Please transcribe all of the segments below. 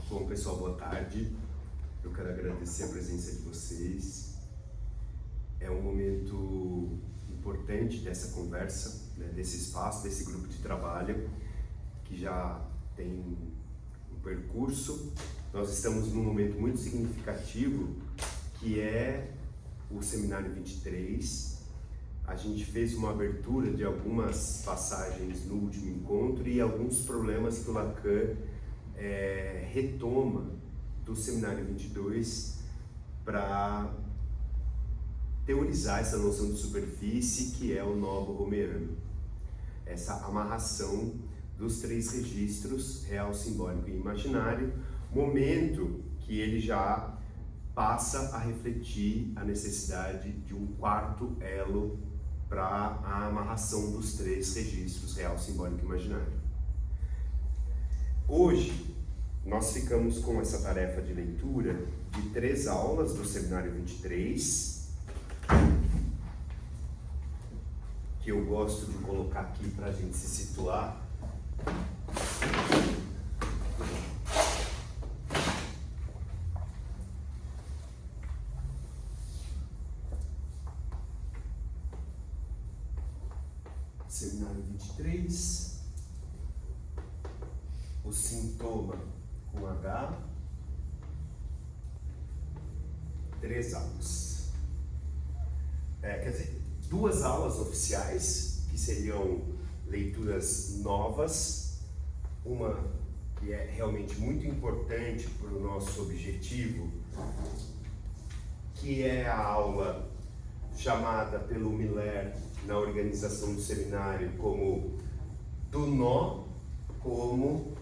Bom, pessoal, boa tarde. Eu quero agradecer a presença de vocês. É um momento importante dessa conversa, né, desse espaço, desse grupo de trabalho, que já tem um percurso. Nós estamos num momento muito significativo, que é o Seminário 23. A gente fez uma abertura de algumas passagens no último encontro e alguns problemas que o Lacan retoma do Seminário 22 para teorizar essa noção de superfície que é o nó borromeano. Essa amarração dos três registros, real, simbólico e imaginário, momento que ele já passa a refletir a necessidade de um quarto elo para a amarração dos três registros, real, simbólico e imaginário. Hoje, nós ficamos com essa tarefa de leitura de 3 aulas do Seminário 23, que eu gosto de colocar aqui para a gente se situar. Seminário 23, o sintoma com H, 3 aulas. Quer dizer, 2 aulas oficiais, que seriam leituras novas, uma que é realmente muito importante para o nosso objetivo, que é a aula chamada pelo Miller na organização do seminário como do nó como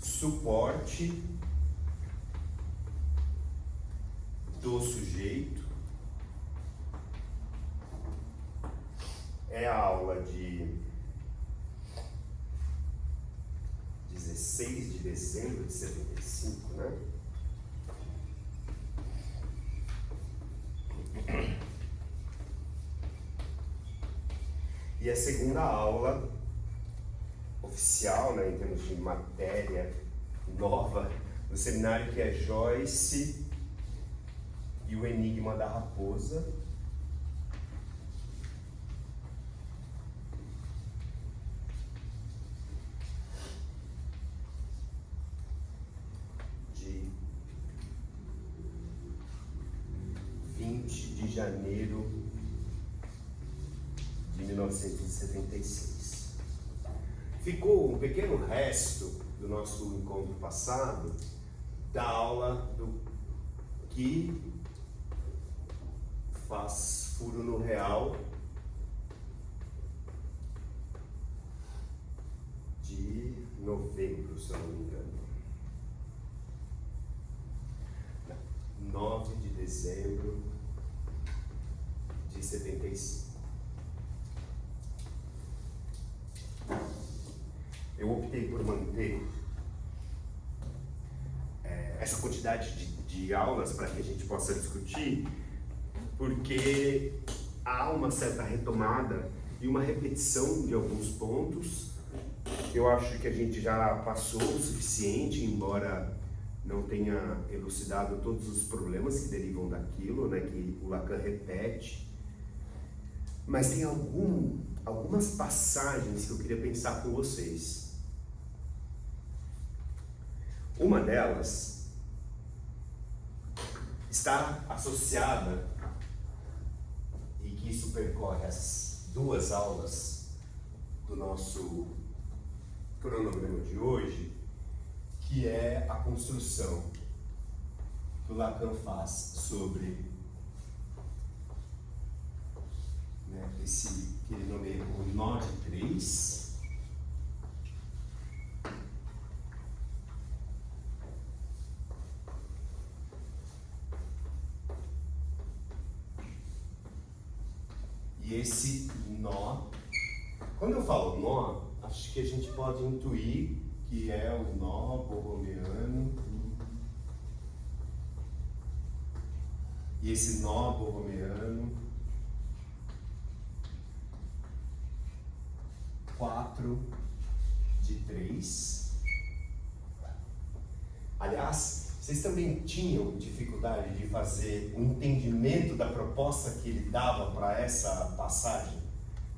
suporte do sujeito. É a aula de 16 de dezembro de 75, né? E a segunda aula oficial, né, em termos de matéria nova do seminário, que é Joyce e o Enigma da Raposa. De 20 de janeiro de 1976. Ficou um pequeno resto do nosso encontro passado da aula do que faz furo no real de novembro, se eu não me engano. 9 de dezembro de 75. Eu optei por manter essa quantidade de aulas para que a gente possa discutir, porque há uma certa retomada e uma repetição de alguns pontos. Eu acho que a gente já passou o suficiente, embora não tenha elucidado todos os problemas que derivam daquilo, né, que o Lacan repete. Mas tem algumas passagens que eu queria pensar com vocês. Uma delas está associada, e que isso percorre as 2 aulas do nosso cronograma de hoje, que é a construção que o Lacan faz sobre, né, esse que ele nomeia o nó de 3. E esse nó, quando eu falo nó, acho que a gente pode intuir que é o nó borromeano. E esse nó borromeano, 4 de 3, Aliás, vocês também tinham dificuldade de fazer o entendimento da proposta que ele dava para essa passagem?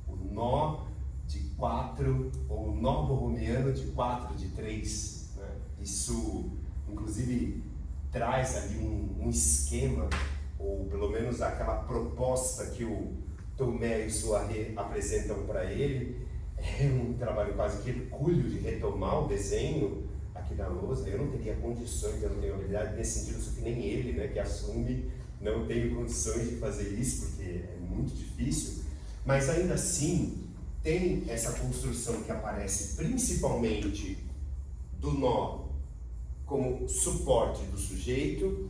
O nó de 4, ou o nó borromeano de 4 de 3, né? Isso, inclusive, traz ali um esquema, ou pelo menos aquela proposta que o Tomé e o Soirée apresentam para ele. É um trabalho quase que hercúleo de retomar o desenho aqui da lousa. Eu não teria condições, eu não tenho habilidade nesse sentido, só que nem ele, né, que assume, não tenho condições de fazer isso, porque é muito difícil. Mas ainda assim, tem essa construção que aparece principalmente do nó como suporte do sujeito,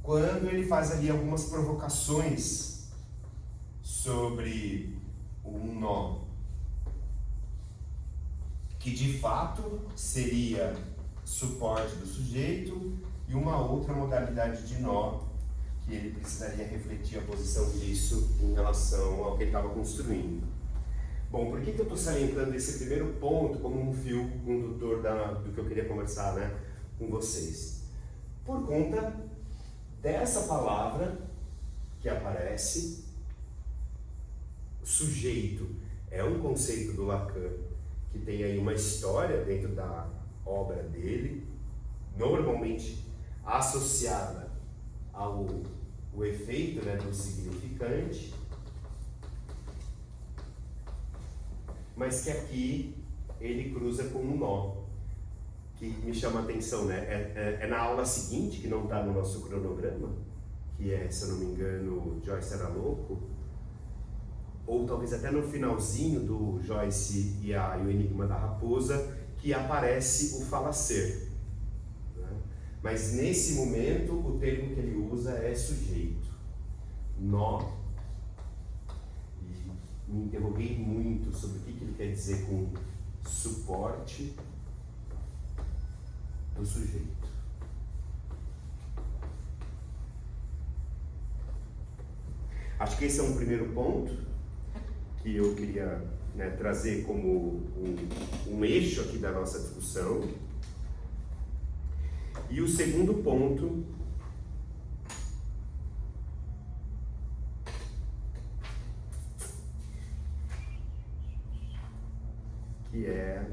quando ele faz ali algumas provocações sobre um nó que de fato seria suporte do sujeito e uma outra modalidade de nó que ele precisaria refletir a posição disso em relação ao que ele estava construindo. Bom, por que eu estou salientando esse primeiro ponto como um fio condutor do que eu queria conversar, né, com vocês? Por conta dessa palavra que aparece, sujeito é um conceito do Lacan que tem aí uma história dentro da obra dele, normalmente associada ao efeito, né, do significante, mas que aqui ele cruza com um nó, que me chama a atenção, né? É na aula seguinte, que não está no nosso cronograma, que é, se eu não me engano, Joyce era louco, ou talvez até no finalzinho do Joyce e o Enigma da Raposa, que aparece o falacer, né? Mas nesse momento o termo que ele usa é sujeito, nó, e me interroguei muito sobre o que ele quer dizer com suporte do sujeito. Acho que esse é um primeiro ponto que eu queria, né, trazer como um eixo aqui da nossa discussão. E o segundo ponto que é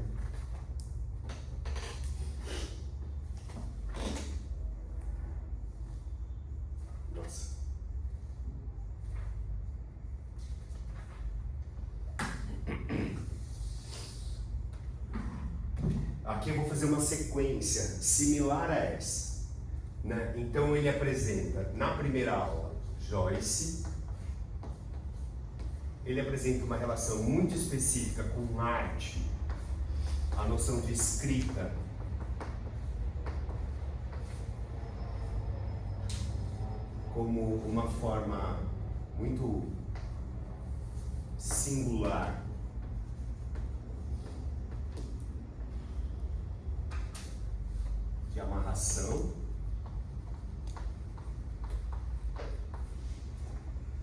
aqui eu vou fazer uma sequência similar a essa, né? Então ele apresenta, na primeira aula, Joyce. Ele apresenta uma relação muito específica com arte, a noção de escrita, como uma forma muito singular de amarração,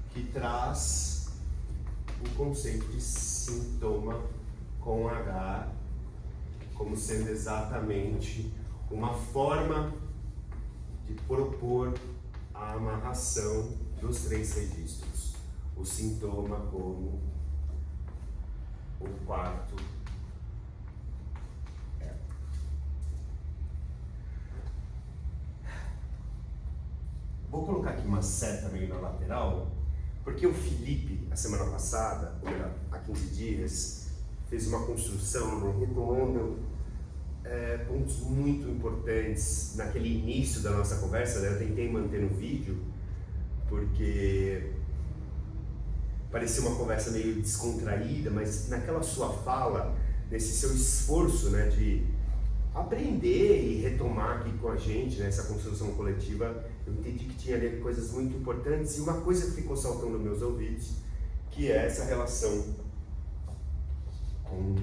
que traz o conceito de sintoma com H como sendo exatamente uma forma de propor a amarração dos 3 registros. O sintoma como o quarto elo. Vou colocar aqui uma seta meio na lateral, porque o Felipe, a semana passada, ou melhor, há 15 dias, fez uma construção retomando pontos muito importantes naquele início da nossa conversa, né? Eu tentei manter no vídeo, porque parecia uma conversa meio descontraída, mas naquela sua fala, nesse seu esforço, né, de aprender e retomar aqui com a gente, né, essa construção coletiva, eu entendi que tinha ali coisas muito importantes, e uma coisa que ficou saltando nos meus ouvidos, que é essa relação com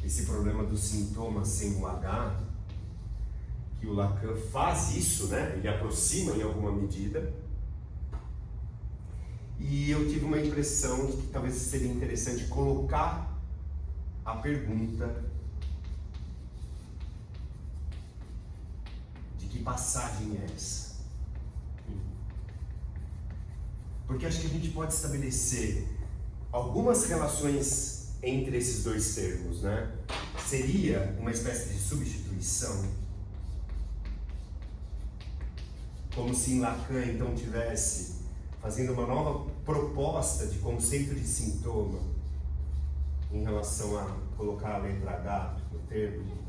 esse problema do sintoma sem o H, que o Lacan faz isso, né? Ele aproxima em alguma medida. E eu tive uma impressão de que talvez seria interessante colocar a pergunta de que passagem é essa? Porque acho que a gente pode estabelecer algumas relações entre esses dois termos, né? Seria uma espécie de substituição, como se em Lacan então tivesse fazendo uma nova proposta de conceito de sintoma em relação a colocar a letra H no termo.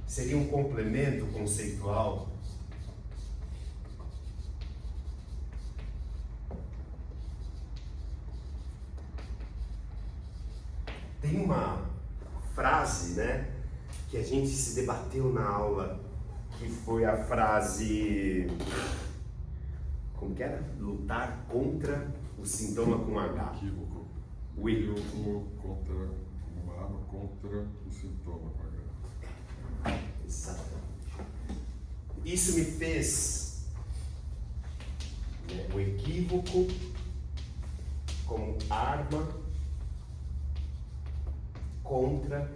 Seria um complemento conceitual Tem uma frase, né, que a gente se debateu na aula, que foi a frase, como que era? Lutar contra o sintoma com H. Equívoco. O equívoco contra uma arma contra o sintoma com H. Exatamente. Isso me fez, né, o equívoco como arma contra,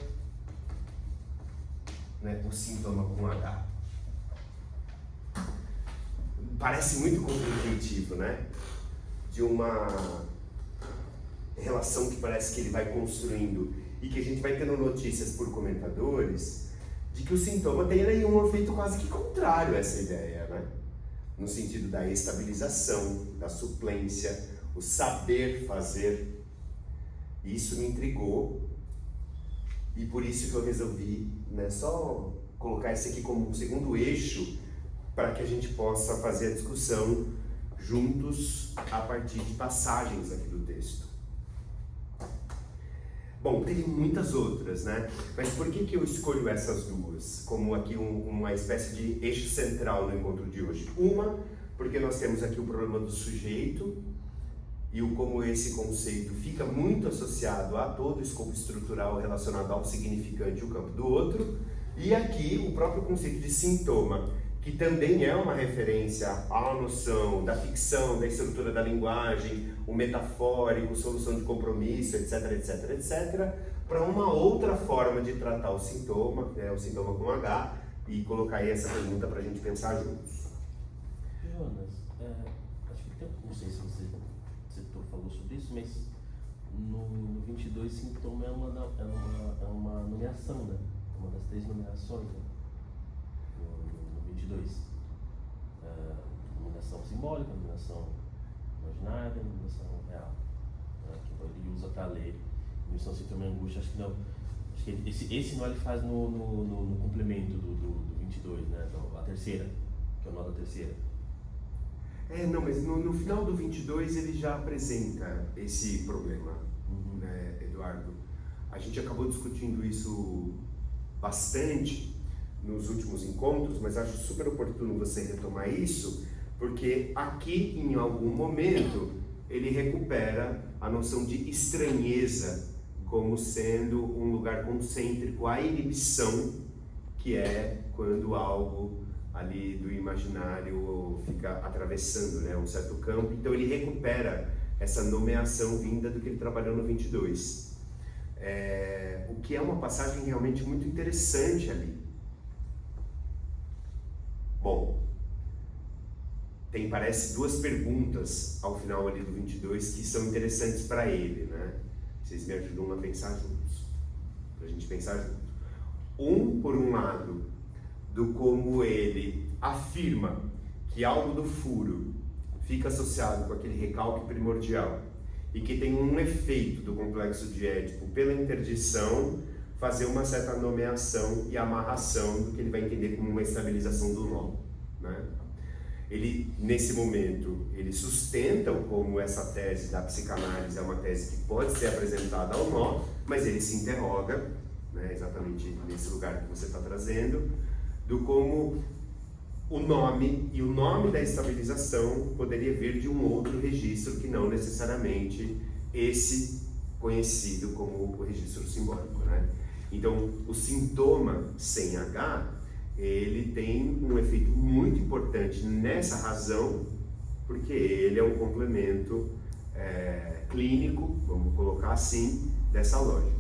né, o sintoma com H. Parece muito contraintuitivo, né? De uma relação que parece que ele vai construindo e que a gente vai tendo notícias por comentadores de que o sintoma tem aí um efeito quase que contrário a essa ideia, né? No sentido da estabilização, da suplência, o saber fazer. Isso me intrigou e por isso que eu resolvi, né, só colocar isso aqui como um segundo eixo para que a gente possa fazer a discussão juntos a partir de passagens aqui do texto. Bom, tem muitas outras, né? Mas por que eu escolho essas duas como aqui uma espécie de eixo central no encontro de hoje? Uma, porque nós temos aqui o problema do sujeito e o como esse conceito fica muito associado a todo o escopo estrutural relacionado ao significante e o campo do outro, e aqui o próprio conceito de sintoma, que também é uma referência à noção da ficção, da estrutura da linguagem, o metafórico, solução de compromisso, etc, etc, etc, para uma outra forma de tratar o sintoma com H, e colocar aí essa pergunta para a gente pensar juntos. Jonas, acho que tem, não sei se você falou sobre isso, mas no 22 sintoma é uma nomeação, né? Uma das 3 nomeações, né? No 22. Nomeação simbólica, nomeação imaginária, nomeação real. Né? Que ele usa para ler. Nomeação sintoma e angústia, acho que não. Acho que esse nó ele faz no complemento do 22, né? Então, a terceira, que é o nó da terceira. Não, mas no final do 22 ele já apresenta esse problema, né, Eduardo? A gente acabou discutindo isso bastante nos últimos encontros, mas acho super oportuno você retomar isso, porque aqui, em algum momento, ele recupera a noção de estranheza como sendo um lugar concêntrico à inibição, que é quando algo ali do imaginário fica atravessando, né, um certo campo. Então ele recupera essa nomeação vinda do que ele trabalhou no 22. O que é uma passagem realmente muito interessante ali. Bom, parece 2 perguntas ao final ali do 22 que são interessantes para ele, né? Vocês me ajudam a pensar juntos, para a gente pensar junto. Por um lado, do como ele afirma que algo do furo fica associado com aquele recalque primordial e que tem um efeito do complexo de Édipo pela interdição fazer uma certa nomeação e amarração do que ele vai entender como uma estabilização do nó, né? Ele, nesse momento, ele sustenta como essa tese da psicanálise é uma tese que pode ser apresentada ao nó, mas ele se interroga, né, exatamente nesse lugar que você está trazendo, do como o nome da estabilização poderia vir de um outro registro que não necessariamente esse conhecido como o registro simbólico, né? Então, o sintoma sem H, ele tem um efeito muito importante nessa razão, porque ele é um complemento clínico, vamos colocar assim, dessa lógica.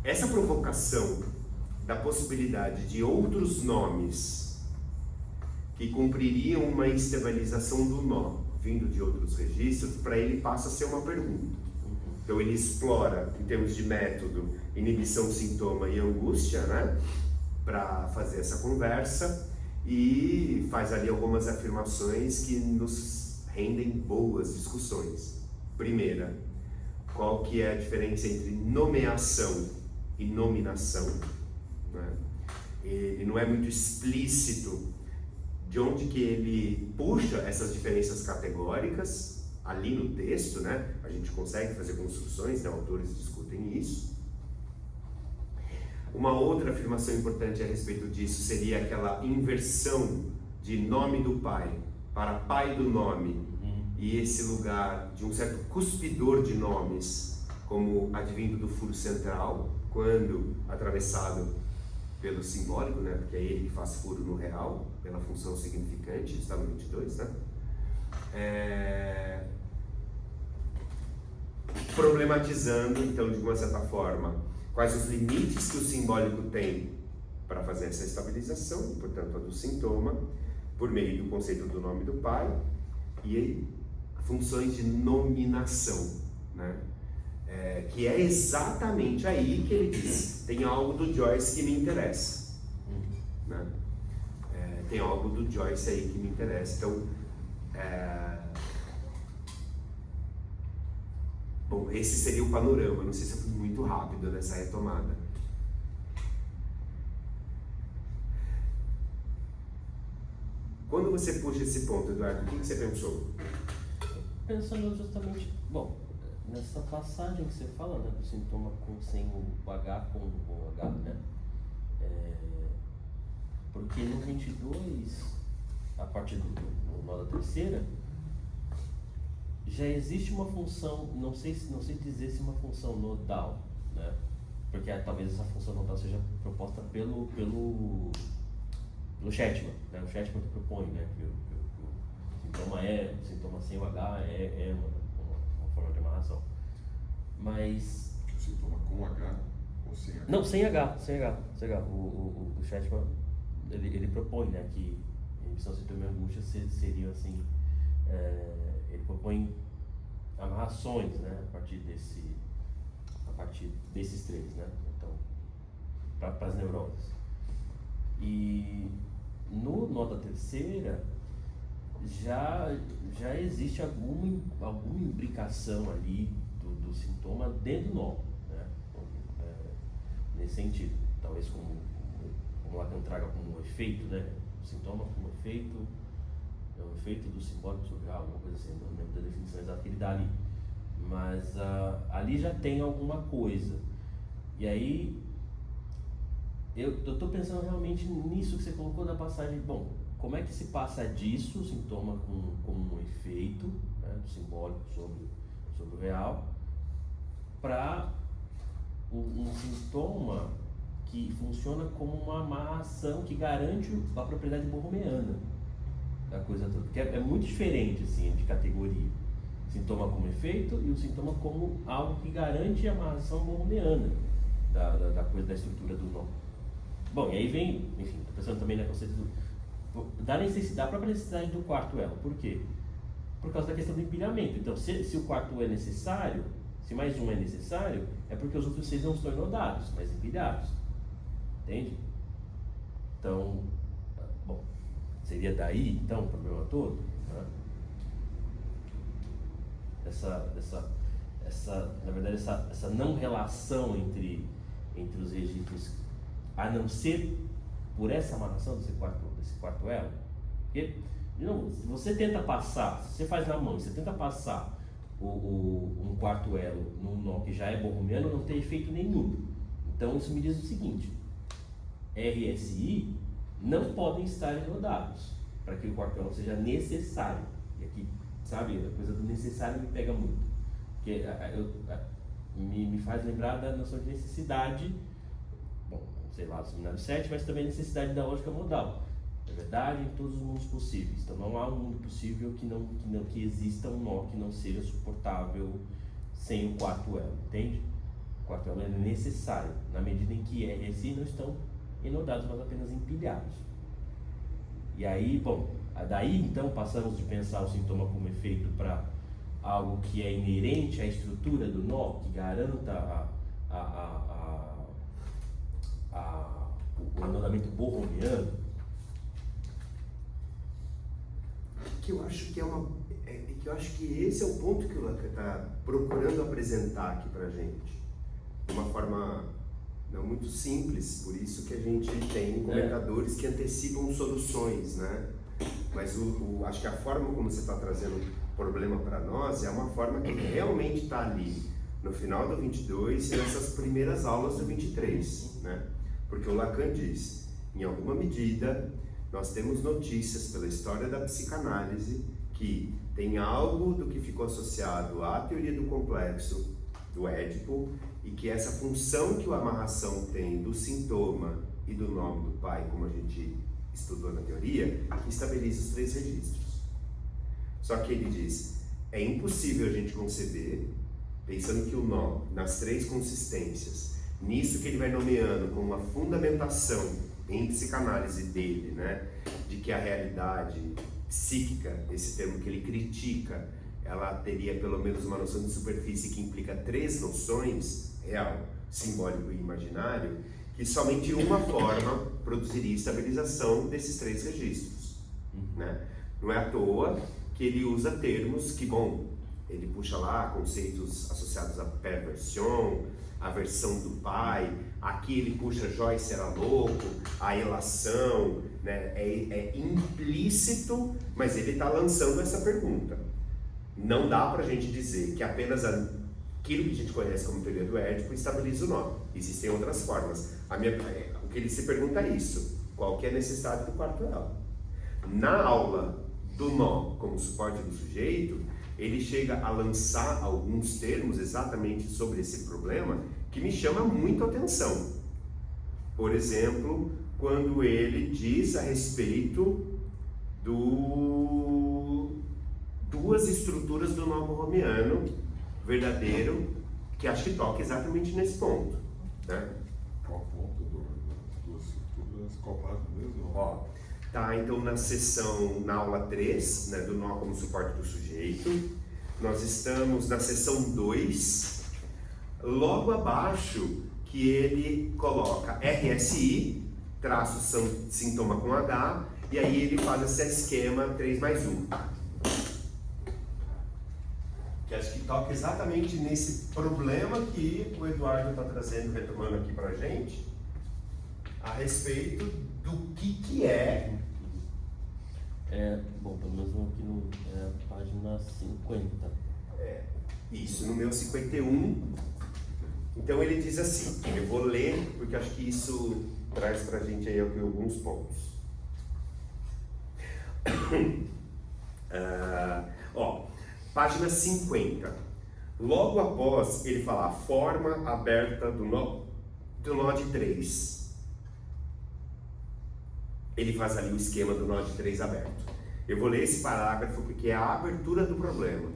essa provocação da possibilidade de outros nomes que cumpririam uma estabilização do nó vindo de outros registros, para ele passa a ser uma pergunta. Então ele explora, em termos de método, inibição, sintoma e angústia, né, para fazer essa conversa, e faz ali algumas afirmações que nos rendem boas discussões. Primeira, qual que é a diferença entre nomeação e nominação, né? E não é muito explícito de onde que ele puxa essas diferenças categóricas ali no texto, né? A gente consegue fazer construções, né? Autores discutem isso. Uma outra afirmação importante a respeito disso seria aquela inversão de nome do pai para pai do nome, e esse lugar de um certo cuspidor de nomes, como advindo do furo central, quando atravessado pelo simbólico, né? Porque é ele que faz furo no real, pela função significante, está no 22, né? Problematizando, então, de uma certa forma, quais os limites que o simbólico tem para fazer essa estabilização, e, portanto, a do sintoma, por meio do conceito do nome do pai, e funções de nominação, né? Que é exatamente aí que ele diz, tem algo do Joyce que me interessa, né? Tem algo do Joyce aí que me interessa. Então, bom, esse seria o panorama. Não sei se eu fui muito rápido nessa retomada. Quando você puxa esse ponto, Eduardo, o que você pensou? Pensando justamente, bom, nessa passagem que você fala, né, do sintoma sem o H com o H, né? Porque no 22, a partir do nó da terceira, já existe uma função, não sei dizer se uma função nodal, né? Porque talvez essa função nodal seja proposta pelo Shetman, né? O Shetman que propõe, né? Que o sintoma sem o H é uma forma de amarração. Mas... O sintoma com H ou sem H? Não, sem H. O Shetman, ele propõe, né, que inibição, sintoma e angústia seriam assim, ele propõe amarrações, né, a partir desses três, né, então, para as neuroses. E no nó da terceira já existe alguma imbricação ali do sintoma dentro do nó, né, nesse sentido, talvez como Lacan traga como um efeito, né, o sintoma como efeito, é um efeito do simbólico sobre algo, alguma coisa assim, não lembro da definição exata que ele dá ali, mas ali já tem alguma coisa. E aí eu estou pensando realmente nisso que você colocou da passagem. Bom, como é que se passa disso, o sintoma como um efeito, né, do simbólico sobre o real, para um sintoma que funciona como uma amarração que garante a propriedade borromeana da coisa toda, porque é muito diferente assim de categoria, sintoma como efeito e o sintoma como algo que garante a amarração borromeana da coisa, da estrutura do nó. Bom, e aí vem, enfim, estou pensando também na conceito da própria necessidade do quarto elo. Por quê? Por causa da questão do empilhamento. Então, se o quarto é necessário, se mais um é necessário, é porque os outros 6 não estão enodados, mas empilhados. Entende? Então, bom, seria daí, então, o problema todo, né? Na verdade, essa não relação entre os registros, a não ser por essa amarração desse quarto elo. Porque, de novo, se você tenta passar, se você faz na mão, você tenta passar um quarto elo num nó que já é borromeano, não tem efeito nenhum. Então, isso me diz o seguinte: RSI não podem estar enodados para que o quarto elo seja necessário. E aqui, sabe, a coisa do necessário me pega muito, porque me faz lembrar da noção de necessidade, bom, sei lá, do seminário 7, mas também necessidade da lógica modal. É verdade em todos os mundos possíveis. Então não há um mundo possível que exista um nó que não seja suportável sem o quarto elo, entende? quarto elo é necessário, na medida em que RSI não estão enodados, mas apenas empilhados. E aí, bom, daí então passamos de pensar o sintoma como efeito para algo que é inerente à estrutura do nó, que garanta o enodamento borromiano. Que eu acho que que eu acho que esse é o ponto que o Lacan está procurando apresentar aqui para gente, de uma forma não muito simples, por isso que a gente tem comentadores que antecipam soluções, né? Mas acho que a forma como você está trazendo o problema para nós é uma forma que realmente está ali no final do 22 e nessas primeiras aulas do 23, né? Porque o Lacan diz, em alguma medida, nós temos notícias pela história da psicanálise que tem algo do que ficou associado à teoria do complexo do Édipo e que essa função que a amarração tem do sintoma e do nome do pai, como a gente estudou na teoria, estabiliza os 3 registros. Só que ele diz, é impossível a gente conceber, pensando que o nó, nas 3 consistências, nisso que ele vai nomeando como uma fundamentação em psicanálise dele, né, de que a realidade psíquica, esse termo que ele critica, ela teria pelo menos uma noção de superfície que implica 3 noções, real, simbólico e imaginário, que somente uma forma produziria estabilização desses 3 registros, né? Não é à toa que ele usa termos que, bom, ele puxa lá conceitos associados à perversão, a versão do pai, aqui ele puxa Joyce era louco, a elação, né? É implícito, mas ele está lançando essa pergunta. Não dá para a gente dizer que apenas aquilo que a gente conhece como teoria do Édipo estabiliza o nó. Existem outras formas. O que ele se pergunta é isso: qual que é a necessidade do quarto elo? Na aula do nó como suporte do sujeito, ele chega a lançar alguns termos exatamente sobre esse problema que me chama muito a atenção. Por exemplo, quando ele diz a respeito duas estruturas do nó borromiano verdadeiro, que acho que toca exatamente nesse ponto, né? Qual ponto duas estruturas? Qual página mesmo? Ó, tá, então na aula 3, né, do nó como suporte do sujeito, nós estamos na seção 2, logo abaixo que ele coloca RSI, traço sintoma com H, e aí ele faz esse esquema 3+1. Que acho que toca exatamente nesse problema que o Eduardo está trazendo, retomando aqui pra gente, a respeito do que é. Bom, pelo menos aqui no página 50. Isso, no meu 51. Então ele diz assim, eu vou ler, porque acho que isso traz pra gente aí alguns pontos. Página 50. Logo após ele falar a forma aberta do nó de 3. Ele faz ali o esquema do nó de 3 aberto. Eu vou ler esse parágrafo porque é a abertura do problema.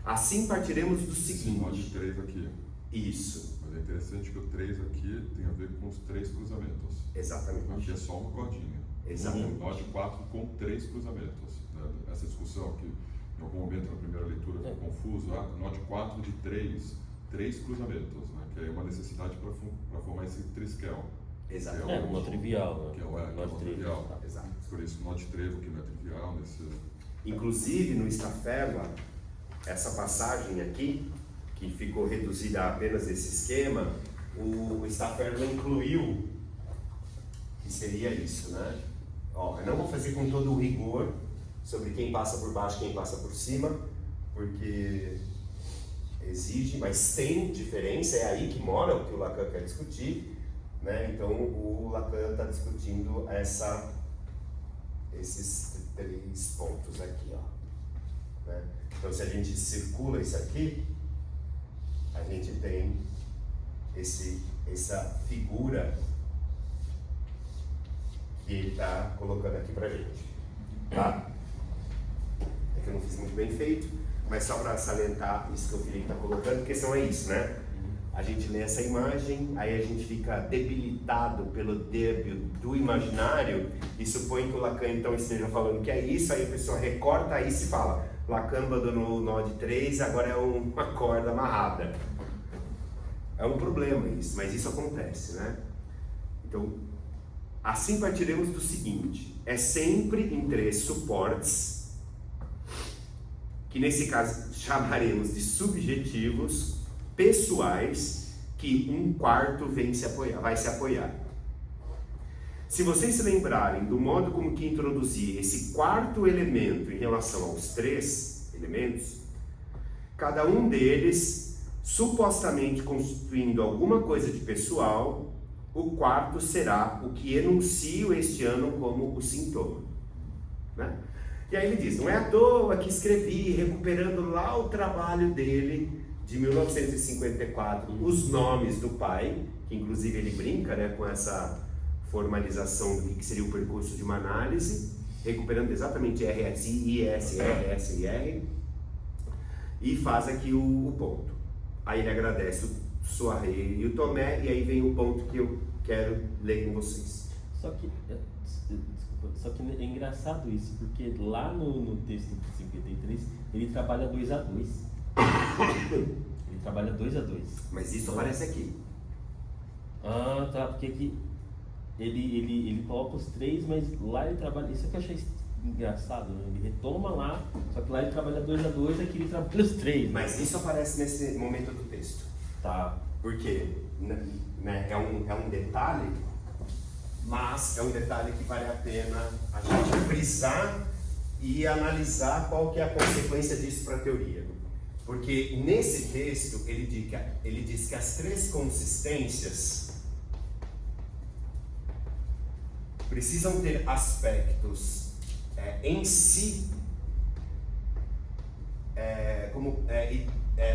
Assim partiremos do seguinte. Nó de 3 aqui. Isso. Mas é interessante que o 3 aqui tem a ver com os 3 cruzamentos. Exatamente. Aqui é só uma cordinha. Exatamente. Um nó de 4 com 3 cruzamentos. Né? Essa discussão que em algum momento na primeira leitura ficou confuso, nó de 4 de 3 cruzamentos, né? Que é uma necessidade para formar esse triskel. Exatamente. Nó trivial, né? Que é o nó trivial. Tá. Exato. Por isso o nó de trevo que não é trivial. Inclusive no Staffella, essa passagem aqui, que ficou reduzida a apenas esse esquema, o Staffella incluiu, que seria isso, né? Ó, eu não vou fazer com todo o rigor sobre quem passa por baixo e quem passa por cima, porque exige, mas tem diferença, é aí que mora o que o Lacan quer discutir, né? Então o Lacan está discutindo esses 3 pontos aqui, ó, né? Então se a gente circula isso aqui, a gente tem essa figura que ele está colocando aqui pra gente, tá? É que eu não fiz muito bem feito, mas só para salientar isso que o Felipe está colocando, porque senão é isso, né? a gente lê essa imagem, aí a gente fica debilitado pelo débil do imaginário e supõe que o Lacan então esteja falando que é isso, aí a pessoa recorta isso e fala: Lacan abandonou o nó de 3, agora é uma corda amarrada. É um problema isso, mas isso acontece, né? Então, assim partiremos do seguinte: é sempre em 3 suportes, que nesse caso chamaremos de subjetivos, pessoais, que um quarto vai se apoiar. Se vocês se lembrarem do modo como que introduzi esse quarto elemento em relação aos 3 elementos, cada um deles supostamente constituindo alguma coisa de pessoal, o quarto será o que enuncio este ano como o sintoma, né? E aí ele diz: não é à toa que escrevi, recuperando lá o trabalho dele de 1954, os nomes do pai, que inclusive ele brinca, né, com essa formalização do que seria o percurso de uma análise, recuperando exatamente RSI, ISR, SIR, e faz aqui o ponto. Aí ele agradece o Soaré e o Tomé, e aí vem o ponto que eu quero ler com vocês. Só que é engraçado isso, porque lá no texto de 53 ele trabalha 2 a 2. Ele trabalha 2 a 2. Mas isso aparece aqui. Ah, tá, porque aqui ele coloca os 3, mas lá ele trabalha. Isso é que eu achei engraçado, né? Ele retoma lá, só que lá ele trabalha 2 a 2, aqui ele trabalha os 3. Mas isso aparece nesse momento do texto. Tá. Porque, né, é um detalhe, mas é um detalhe que vale a pena a gente frisar e analisar qual que é a consequência disso para a teoria. Porque nesse texto ele diz que as 3 consistências precisam ter aspectos em si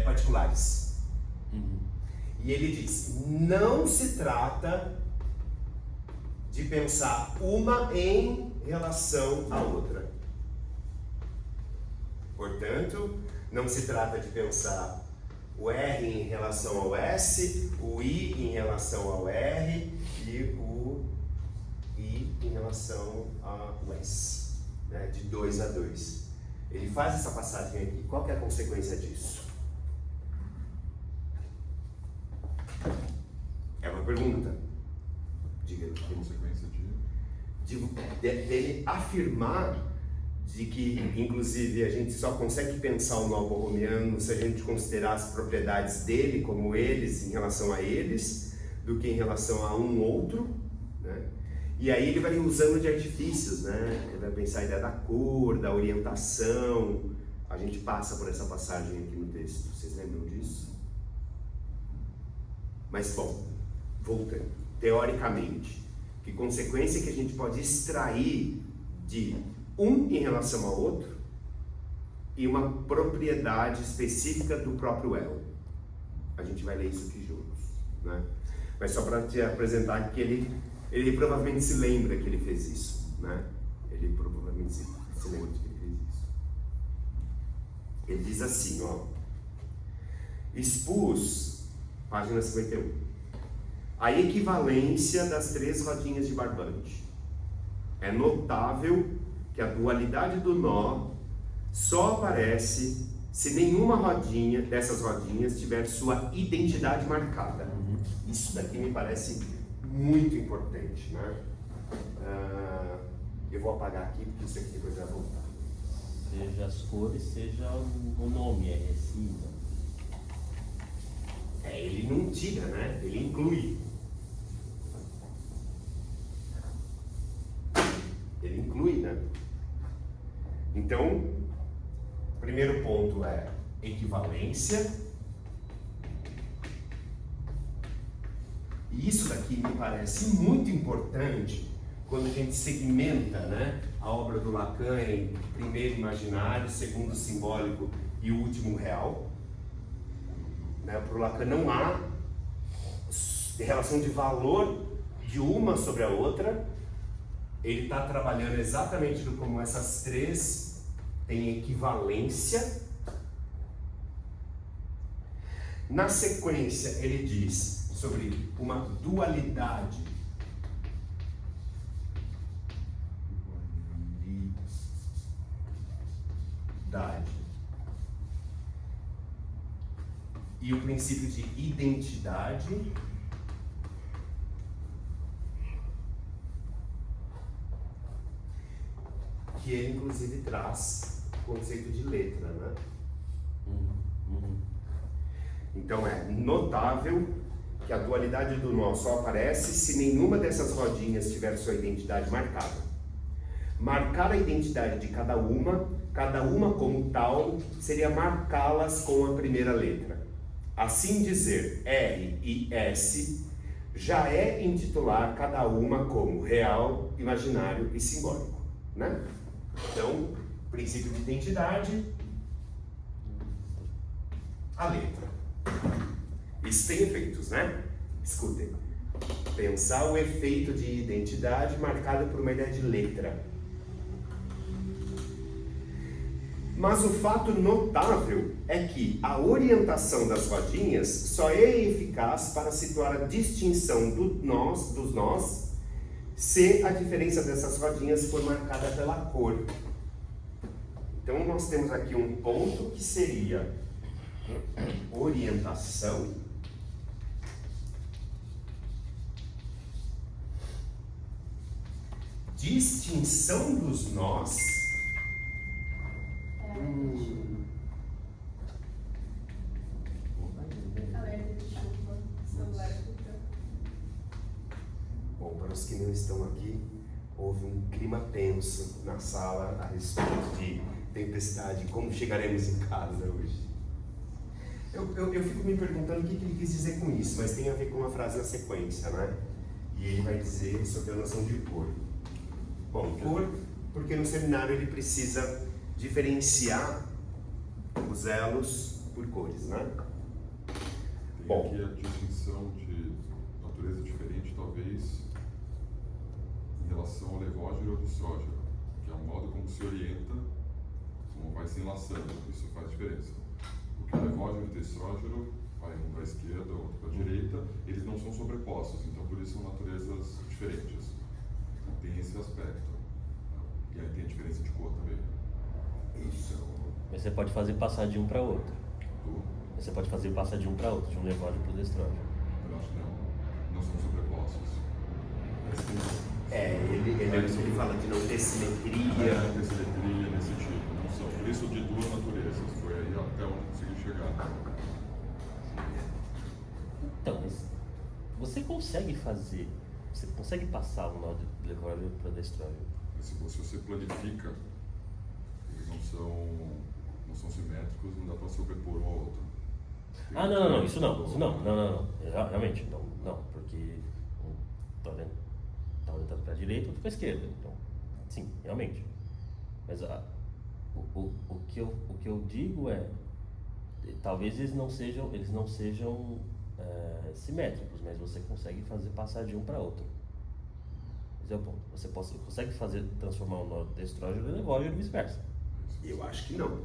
particulares. Uhum. E ele diz: não se trata de pensar uma em relação à outra. Portanto, não se trata de pensar o R em relação ao S, o I em relação ao R e o I em relação ao S, né? De 2 a 2. Ele faz essa passagem aqui. Qual que é a consequência disso? É uma pergunta. Diga. A consequência dele afirmar de que, inclusive, a gente só consegue pensar o nó borromiano se a gente considerar as propriedades dele como eles em relação a eles, do que em relação a um outro, né? E aí ele vai usando de artifícios, né? Ele vai pensar a ideia da cor, da orientação. A gente passa por essa passagem aqui no texto. Vocês lembram disso? Mas, bom, voltando. Teoricamente, que consequência que a gente pode extrair de um em relação ao outro e uma propriedade específica do próprio elo? A gente vai ler isso aqui juntos, né? Mas só para te apresentar que ele provavelmente se lembra que ele fez isso, né? Ele provavelmente se lembra que ele fez isso. Ele diz assim, ó: expus, página 51, a equivalência das 3 rodinhas de barbante. É notável que a dualidade do nó só aparece se nenhuma rodinha dessas rodinhas tiver sua identidade marcada. Uhum. Isso daqui me parece muito importante, né? Eu vou apagar aqui porque isso aqui depois vai voltar. Seja as cores, seja o nome, RSI. Ele não tira, né? Ele inclui. Ele inclui, né? Então, o primeiro ponto é equivalência. E isso daqui me parece muito importante quando a gente segmenta, né, a obra do Lacan em primeiro imaginário, segundo simbólico e último real. Né? Para o Lacan não há relação de valor de uma sobre a outra. Ele está trabalhando exatamente como essas 3 têm equivalência. Na sequência, ele diz sobre uma dualidade. E o princípio de identidade. Que ele, inclusive, traz o conceito de letra, né? Então é notável que a dualidade do nó só aparece se nenhuma dessas rodinhas tiver sua identidade marcada. Marcar a identidade de cada uma como tal, seria marcá-las com a primeira letra. Assim dizer, R e S já é intitular cada uma como real, imaginário e simbólico, né? Então, princípio de identidade, a letra. Isso tem efeitos, né? Escutem. Pensar o efeito de identidade marcado por uma ideia de letra. Mas o fato notável é que a orientação das rodinhas só é eficaz para situar a distinção dos nós, se a diferença dessas rodinhas for marcada pela cor. Então nós temos aqui um ponto que seria orientação. Distinção dos nós. Bom, para os que não estão aqui, houve um clima tenso na sala a respeito de tempestade, como chegaremos em casa hoje. Eu fico me perguntando o que ele quis dizer com isso, mas tem a ver com uma frase na sequência, né? E ele vai dizer sobre a noção de cor. Bom, cor, porque no seminário ele precisa diferenciar os elos por cores, né? Tem aqui a distinção de natureza diferente, talvez, em relação ao levógeno e ao distrógeno, que é o modo como se orienta, como vai se enlaçando, isso faz diferença. Porque o levógeno e o distrógeno, vai um para a esquerda, outro para a direita, eles não são sobrepostos, então por isso são naturezas diferentes. Então, tem esse aspecto. E aí tem a diferença de cor também. Isso. Mas você pode fazer passar de um para outro. Você pode fazer passar de um para outro, de um levógeno para o distrógeno. Eu acho que não são sobrepostos. Ele fala de não ter simetria. Não ter simetria nesse tipo. Não são. Por isso de duas naturezas. Foi aí até onde consegui chegar. Então, mas você consegue passar um nó de levógeno para distrógeno. Se você planifica, eles não são simétricos, não dá para sobrepor um ao outro. Não, isso não. Realmente, não, porque um tá orientado para a direita, outro para a esquerda. Então, sim, realmente. Mas o que eu digo é, talvez eles não sejam simétricos, mas você consegue fazer passar de um para outro. Esse é o ponto. Você consegue transformar um nó de estrógeno em levógeno e vice-versa. Eu acho que não.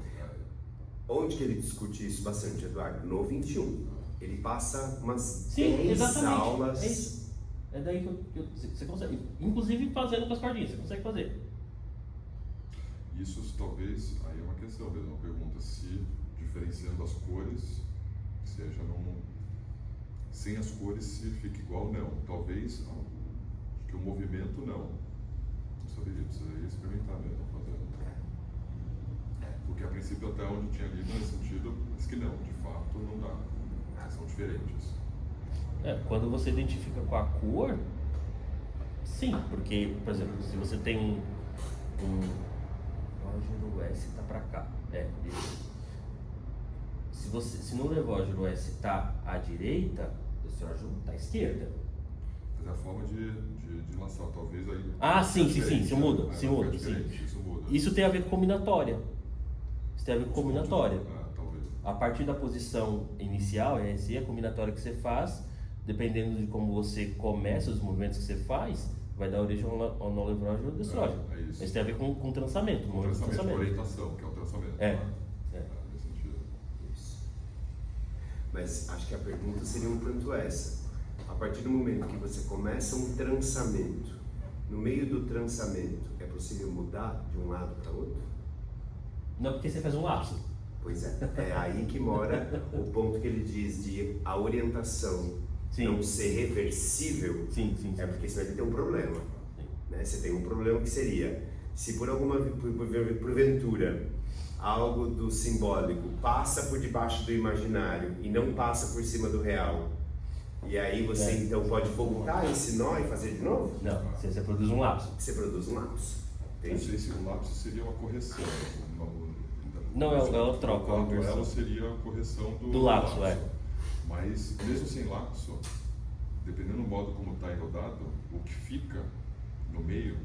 Onde que ele discute isso bastante, Eduardo? No 21. Ele passa umas 10 aulas. É isso. É daí que você consegue. Inclusive fazendo com as cordinhas, você consegue fazer. Isso talvez, aí é uma questão mesmo, uma pergunta, se diferenciando as cores, seja sem as cores se fica igual ou não. Talvez que o movimento não saberia, precisaria experimentar mesmo fazendo. Porque a princípio até onde tinha lido nesse sentido, diz que não, de fato não dá, são diferentes. Quando você identifica com a cor, sim, porque, por exemplo, se você tem levógeno S tá para cá, se no levógeno S tá à direita, o estrógeno tá à esquerda. Mas a forma de enlaçar, talvez aí... Sim, isso muda. Isso tem a ver com combinatória. Talvez. A partir da posição inicial, essa é a combinatória que você faz, dependendo de como você começa os movimentos que você faz, vai dar origem ao nó levógeno ou distrógeno. Isso tem a ver com trançamento, com orientação, que é o trançamento. Nesse sentido. Mas acho que a pergunta seria um tanto essa. A partir do momento que você começa um trançamento, no meio do trançamento, é possível mudar de um lado para outro? Não, porque você faz um lapso. Pois é aí que mora o ponto que ele diz de a orientação não ser reversível. Sim. É porque você vai ter um problema. Né? Você tem um problema que seria, se por porventura algo do simbólico passa por debaixo do imaginário e não passa por cima do real, e aí você então pode voltar esse nó e fazer de novo? Não, você produz um lapso. Você produz um lapso. Não sei se o lapso seria uma correção. Não, ela troca. O quarto elo seria a correção do lapso. Mas mesmo sem lapso, dependendo do modo como está enrodado, o que fica no meio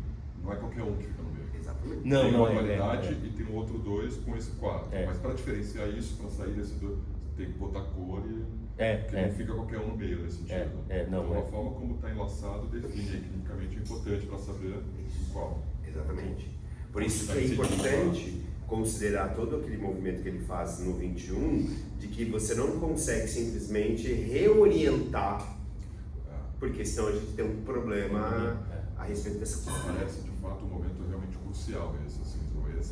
não é qualquer um que fica no meio. Exatamente. Tem uma dualidade e tem um outro 2 com esse 4. Mas para diferenciar isso, para sair desse 2, você tem que botar cor e porque não fica qualquer um no meio nesse sentido. Então a forma como está enlaçado define clinicamente é importante para saber em qual. Exatamente. Por isso que é importante considerar todo aquele movimento que ele faz no 21, de que você não consegue simplesmente reorientar, porque senão a gente tem um problema a respeito dessa questão. Parece de fato um momento realmente crucial esse, assim,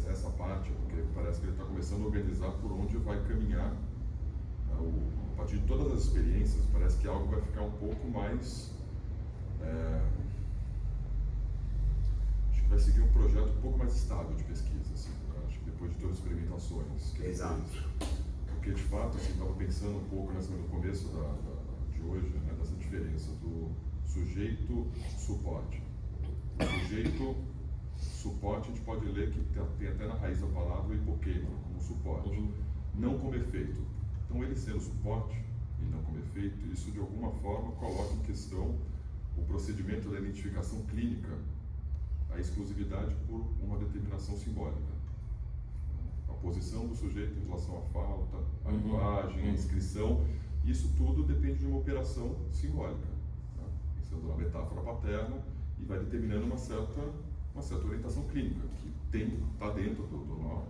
essa parte, porque parece que ele está começando a organizar por onde vai caminhar. A partir de todas as experiências, parece que algo vai ficar um pouco mais... acho que vai seguir um projeto um pouco mais estável de pesquisa, assim, acho que depois de todas as experimentações que ele fez. Porque de fato, assim, estava pensando um pouco no começo de hoje, né, dessa diferença do sujeito-suporte. O sujeito-suporte a gente pode ler que tem até na raiz da palavra hipoqueima, como suporte, não como efeito. Então ele sendo suporte e não como efeito, isso de alguma forma coloca em questão o procedimento da identificação clínica, a exclusividade por uma determinação simbólica. A posição do sujeito em relação à falta, a linguagem, a inscrição, isso tudo depende de uma operação simbólica, né? Pensando na metáfora paterna, e vai determinando uma certa orientação clínica, que está dentro do nó.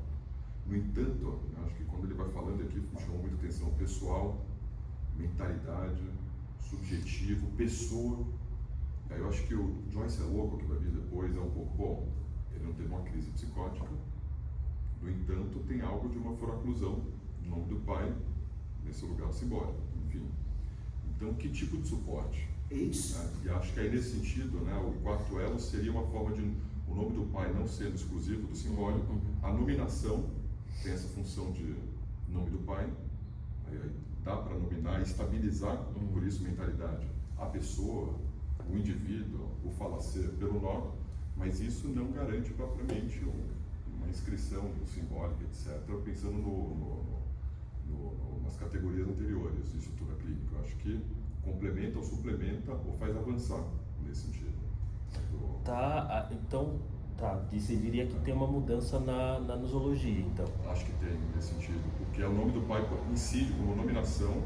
No entanto, acho que quando ele vai falando aqui, me chamou muita atenção, pessoal, mentalidade, subjetivo, pessoa. Aí eu acho que o Joyce é louco, que vai vir depois, é um pouco bom. Ele não teve uma crise psicótica, no entanto, tem algo de uma foraclusão no nome do pai, nesse lugar simbólico, enfim. Então, que tipo de suporte? Isso. E acho que aí nesse sentido, né, o quarto elo seria uma forma de o nome do pai não sendo exclusivo do simbólico, a nominação tem essa função de nome do pai, aí dá para nominar e estabilizar, por isso mentalidade, a pessoa, o indivíduo, o falacer pelo nó, mas isso não garante propriamente uma inscrição simbólica, etc., pensando nas categorias anteriores de estrutura clínica. Eu acho que complementa ou suplementa ou faz avançar nesse sentido. Então, você diria que tem uma mudança na nosologia, então? Acho que tem nesse sentido, porque o nome do pai incide como nominação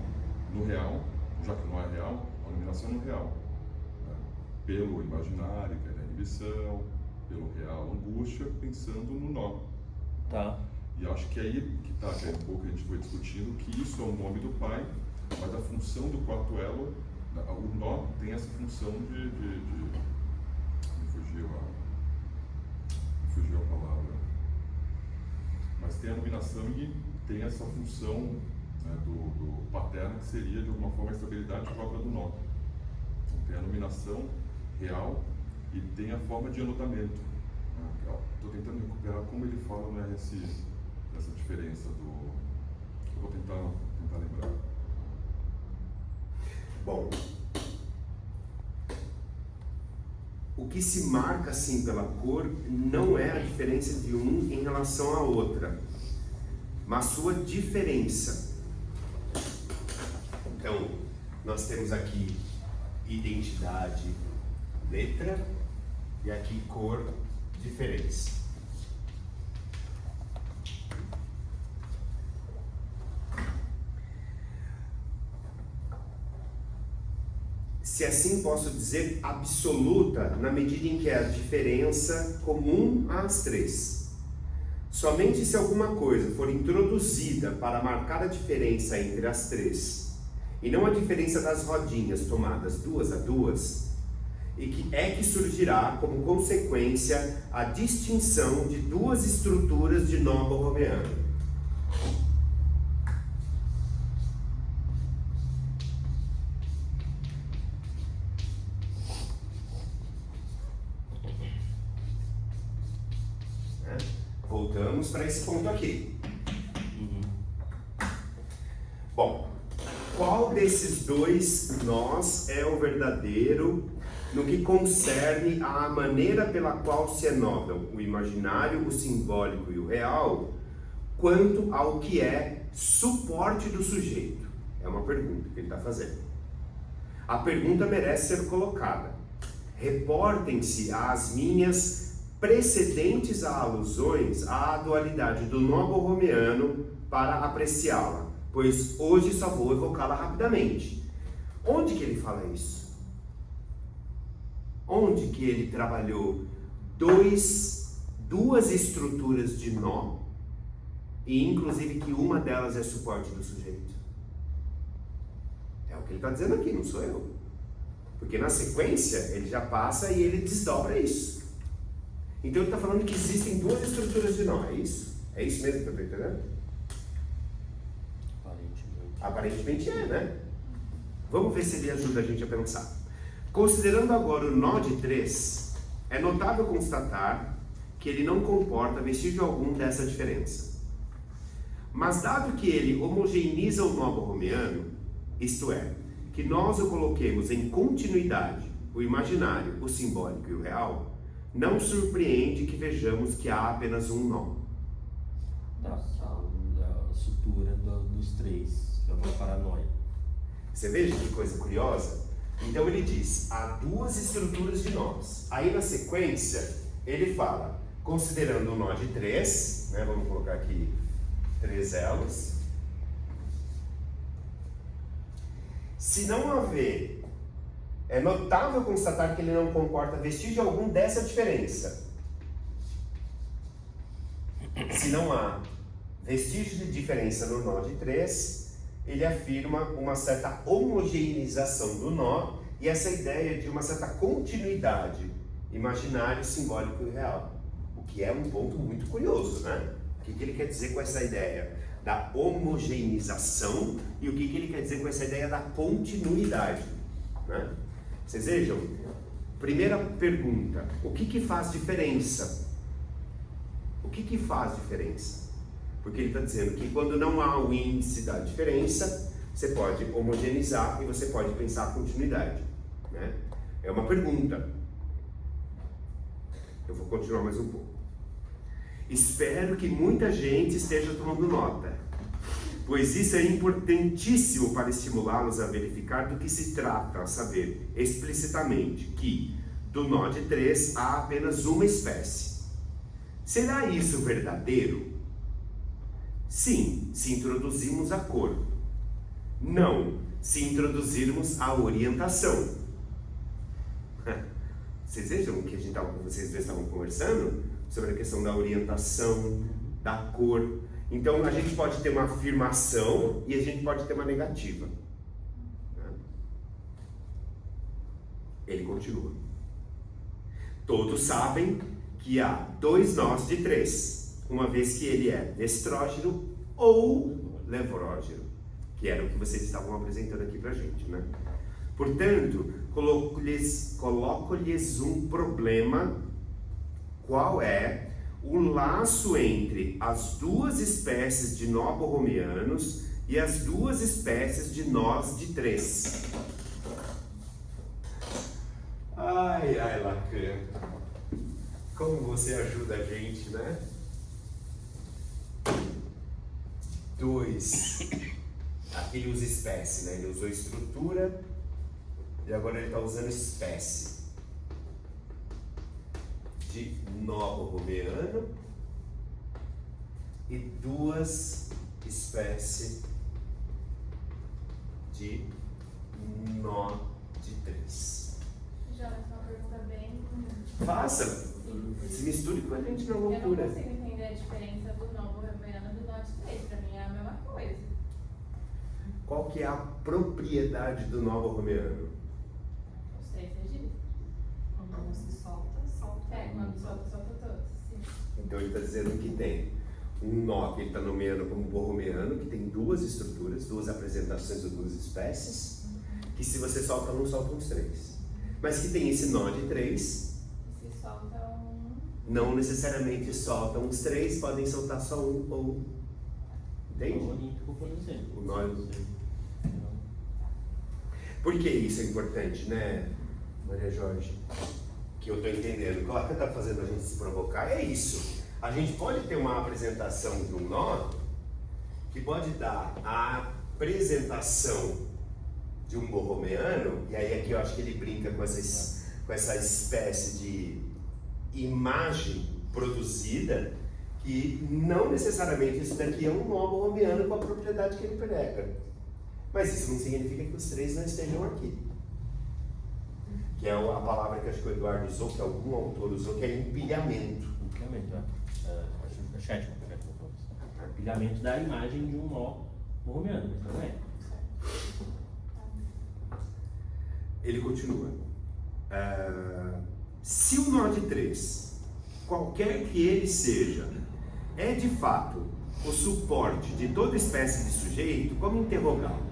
no real, já que não é real, a nominação no real, né? Pelo imaginário, que é da inibição, pelo real, angústia, pensando no nó. E acho que aí que está, que é um pouco a gente foi discutindo, que isso é o nome do pai, mas a função do quarto elo, o nó tem essa função de fugiu a palavra, mas tem a nominação e tem essa função, né, do paterno, que seria de alguma forma a estabilidade própria do nó. Então tem a nominação real e tem a forma de anotamento. Estou tentando recuperar como ele fala no RSI, essa diferença do... Eu vou tentar lembrar. Bom, o que se marca assim pela cor não é a diferença de um em relação à outra, mas sua diferença. Então, nós temos aqui identidade, letra, e aqui cor, diferença. Se assim posso dizer, absoluta, na medida em que é a diferença comum às três. Somente se alguma coisa for introduzida para marcar a diferença entre as três, e não a diferença das rodinhas tomadas 2 a 2, e que surgirá como consequência a distinção de duas estruturas de nó borromeano. Voltamos para esse ponto aqui. Bom, qual desses dois nós é o verdadeiro no que concerne à maneira pela qual se enodam o imaginário, o simbólico e o real, quanto ao que é suporte do sujeito? É uma pergunta que ele está fazendo. A pergunta merece ser colocada. Reportem-se às minhas precedentes alusões à dualidade do nó borromeano para apreciá-la, pois hoje só vou evocá-la rapidamente. Onde que ele fala isso? Onde que ele trabalhou duas estruturas de nó, e inclusive que uma delas é suporte do sujeito? É o que ele está dizendo aqui, não sou eu. Porque na sequência ele já passa e ele desdobra isso. Então ele está falando que existem duas estruturas de nó, é isso? É isso mesmo que eu estou entendendo? Aparentemente é, né? Vamos ver se ele ajuda a gente a pensar. Considerando agora o nó de 3, é notável constatar que ele não comporta vestígio algum dessa diferença. Mas dado que ele homogeneiza o nó borromeano, isto é, que nós o coloquemos em continuidade, o imaginário, o simbólico e o real, não surpreende que vejamos que há apenas um nó. Da sutura dos três, que é uma paranoia. Você veja que coisa curiosa? Então ele diz, há duas estruturas de nós. Aí na sequência, ele fala, considerando o nó de 3, né, vamos colocar aqui 3 elos. Se não haver, é notável constatar que ele não comporta vestígio algum dessa diferença. Se não há vestígio de diferença no nó de 3, ele afirma uma certa homogeneização do nó e essa ideia de uma certa continuidade imaginário, simbólico e real. O que é um ponto muito curioso, né? O que ele quer dizer com essa ideia da homogeneização e o que ele quer dizer com essa ideia da continuidade, né? Vocês vejam, primeira pergunta, o que faz diferença? O que faz diferença? Porque ele está dizendo que quando não há o índice da diferença, você pode homogeneizar e você pode pensar a continuidade, né? É uma pergunta. Eu vou continuar mais um pouco. Espero que muita gente esteja tomando nota, pois isso é importantíssimo para estimulá-los a verificar do que se trata, a saber, explicitamente, que do nó de 3 há apenas uma espécie. Será isso verdadeiro? Sim, se introduzirmos a cor. Não, se introduzirmos a orientação. Vocês vejam que vocês estavam conversando sobre a questão da orientação, da cor. Então a gente pode ter uma afirmação e a gente pode ter uma negativa. Ele continua. Todos sabem que há 2 nós de 3, uma vez que ele é estrógeno ou levrógeno, que era o que vocês estavam apresentando aqui pra gente, né? Portanto, coloco-lhes um problema. Qual é o laço entre as duas espécies de nó borromeanos e as duas espécies de nós de 3? Ai, Lacan, como você ajuda a gente, né? 2. Aqui ele usa espécie, né? Ele usou estrutura e agora ele está usando espécie. De nó borromeano e 2 espécies de nó de 3. Já é uma pergunta bem... Faça! Se misture com a gente na loucura. Eu não consigo entender a diferença do nó borromeano e do nó de 3. Pra mim é a mesma coisa. qual que é a propriedade do nó borromeano? Os 3 registros. Quando um se solta, solta. Quando solta, solta todos. Sim. Então ele está dizendo que tem um nó que ele está nomeando como borromeano, que tem 2 estruturas, 2 apresentações ou 2 espécies, que se você solta um, solta uns 3. Mas que tem esse nó de 3, E se solta um. não necessariamente solta uns 3, podem soltar só um ou... Entende? O olímpico, por exemplo. O nó... Por que isso é importante, né, Maria Jorge? Que eu estou entendendo. Claro que está fazendo a gente se provocar. É isso. A gente pode ter uma apresentação de um nó que pode dar a apresentação de um borromeano, e aí aqui eu acho que ele brinca com essa espécie de imagem produzida, que não necessariamente isso daqui é um nó borromeano com a propriedade que ele prega. Mas isso não significa que os 3 não estejam aqui. Que é a palavra que acho que o Eduardo usou, que algum autor usou, que é empilhamento. Empilhamento, acho que é sétimo. Empilhamento da imagem de um nó borromeano, mas não é. Ele continua. Se o nó de 3, qualquer que ele seja, é de fato o suporte de toda espécie de sujeito, como interrogá-lo?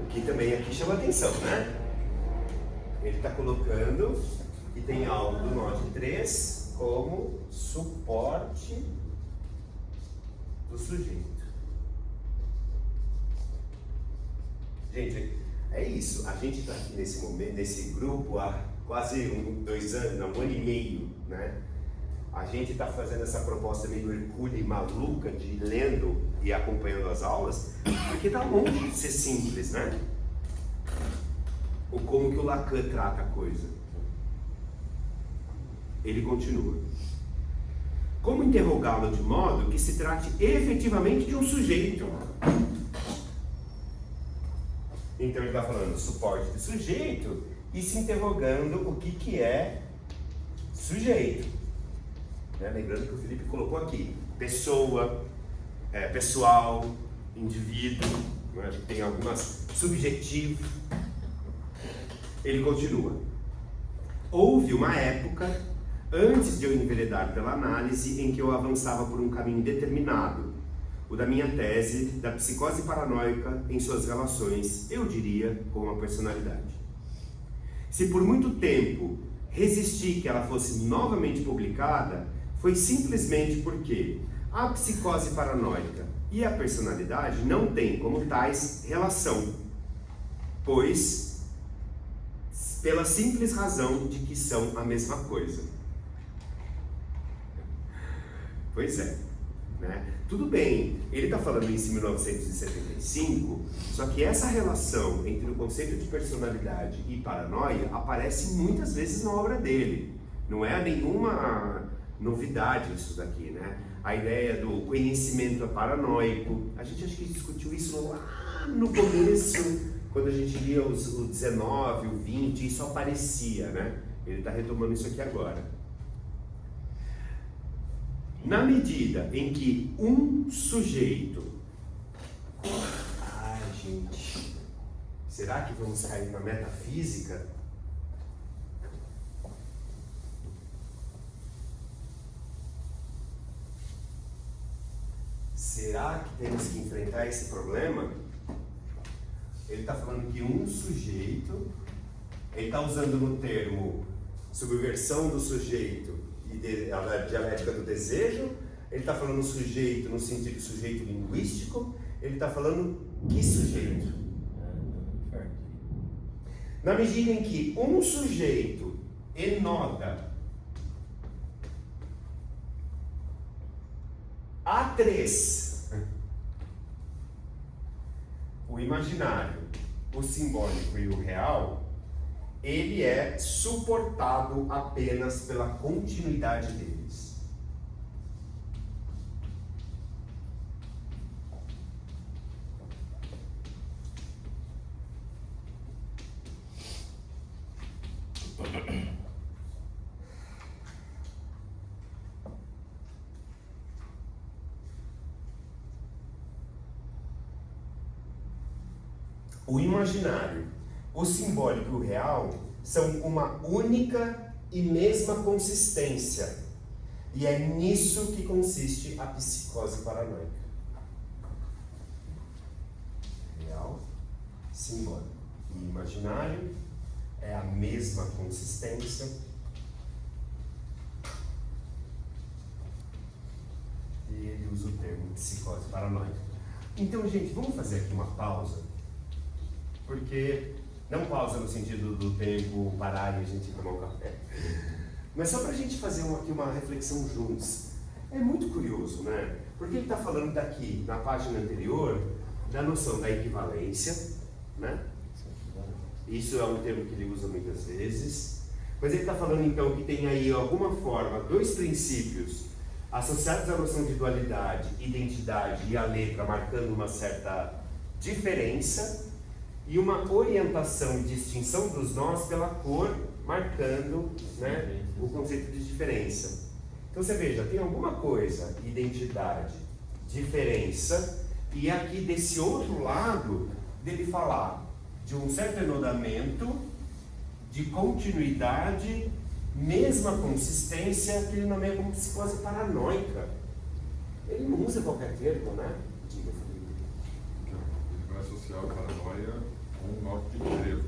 O que também aqui chama atenção, né? Ele está colocando que tem algo do nó de 3 como suporte do sujeito. Gente, é isso. A gente está aqui nesse momento, nesse grupo há quase 2 anos, não, 1 ano e meio, né? A gente está fazendo essa proposta meio hercúlea e maluca de ir lendo e acompanhando as aulas, porque está longe de ser simples, né? Ou como que o Lacan trata a coisa. Ele continua. Como interrogá-lo de modo que se trate efetivamente de um sujeito? Então ele está falando suporte de sujeito e se interrogando o que é sujeito. Né? Lembrando que o Felipe colocou aqui pessoa, pessoal, indivíduo, né? Acho que tem algumas subjetivo. Ele continua. Houve uma época, antes de eu enveredar pela análise, em que eu avançava por um caminho determinado, o da minha tese da psicose paranoica em suas relações, eu diria, com a personalidade. Se por muito tempo resisti que ela fosse novamente publicada, foi simplesmente porque a psicose paranoica e a personalidade não têm como tais relação, pois pela simples razão de que são a mesma coisa. Pois é, né? Tudo bem, ele está falando isso em 1975, só que essa relação entre o conceito de personalidade e paranoia aparece muitas vezes na obra dele. Não é nenhuma novidade isso daqui, né? A ideia do conhecimento paranoico, a gente acho que discutiu isso lá no começo, quando a gente lia o 19, o 20, isso aparecia, né? Ele está retomando isso aqui agora. Na medida em que um sujeito... Ai, gente... Será que vamos cair na metafísica? Será que temos que enfrentar esse problema? Ele está falando que um sujeito... Ele está usando no termo subversão do sujeito e a dialética do desejo. Ele está falando sujeito no sentido de sujeito linguístico. Ele está falando que sujeito? Na medida em que um sujeito enoda a 3, o imaginário, o simbólico e o real, ele é suportado apenas pela continuidade deles. o imaginário, o simbólico e o real são uma única e mesma consistência. E é nisso que consiste a psicose paranoica. Real, simbólico e imaginário é a mesma consistência. E ele usa o termo psicose paranoica. Então, gente, vamos fazer aqui uma pausa. Porque, não pausa no sentido do tempo parar e a gente tomar um café. Mas só para a gente fazer aqui uma reflexão juntos. É muito curioso, né? Porque ele está falando daqui, na página anterior, da noção da equivalência, né? Isso é um termo que ele usa muitas vezes. Mas ele está falando então que tem aí, de alguma forma, dois princípios associados à noção de dualidade, identidade e a letra, marcando uma certa diferença, e uma orientação e distinção dos nós pela cor, marcando, né, o conceito de diferença. Então você veja, tem alguma coisa, identidade, diferença, e aqui desse outro lado, dele falar de um certo enodamento, de continuidade, mesma consistência, que ele nomeia como psicose paranoica. Ele não usa qualquer termo, né? Diga, Felipe. Ele vai associar a paranoia com um nó de trevo.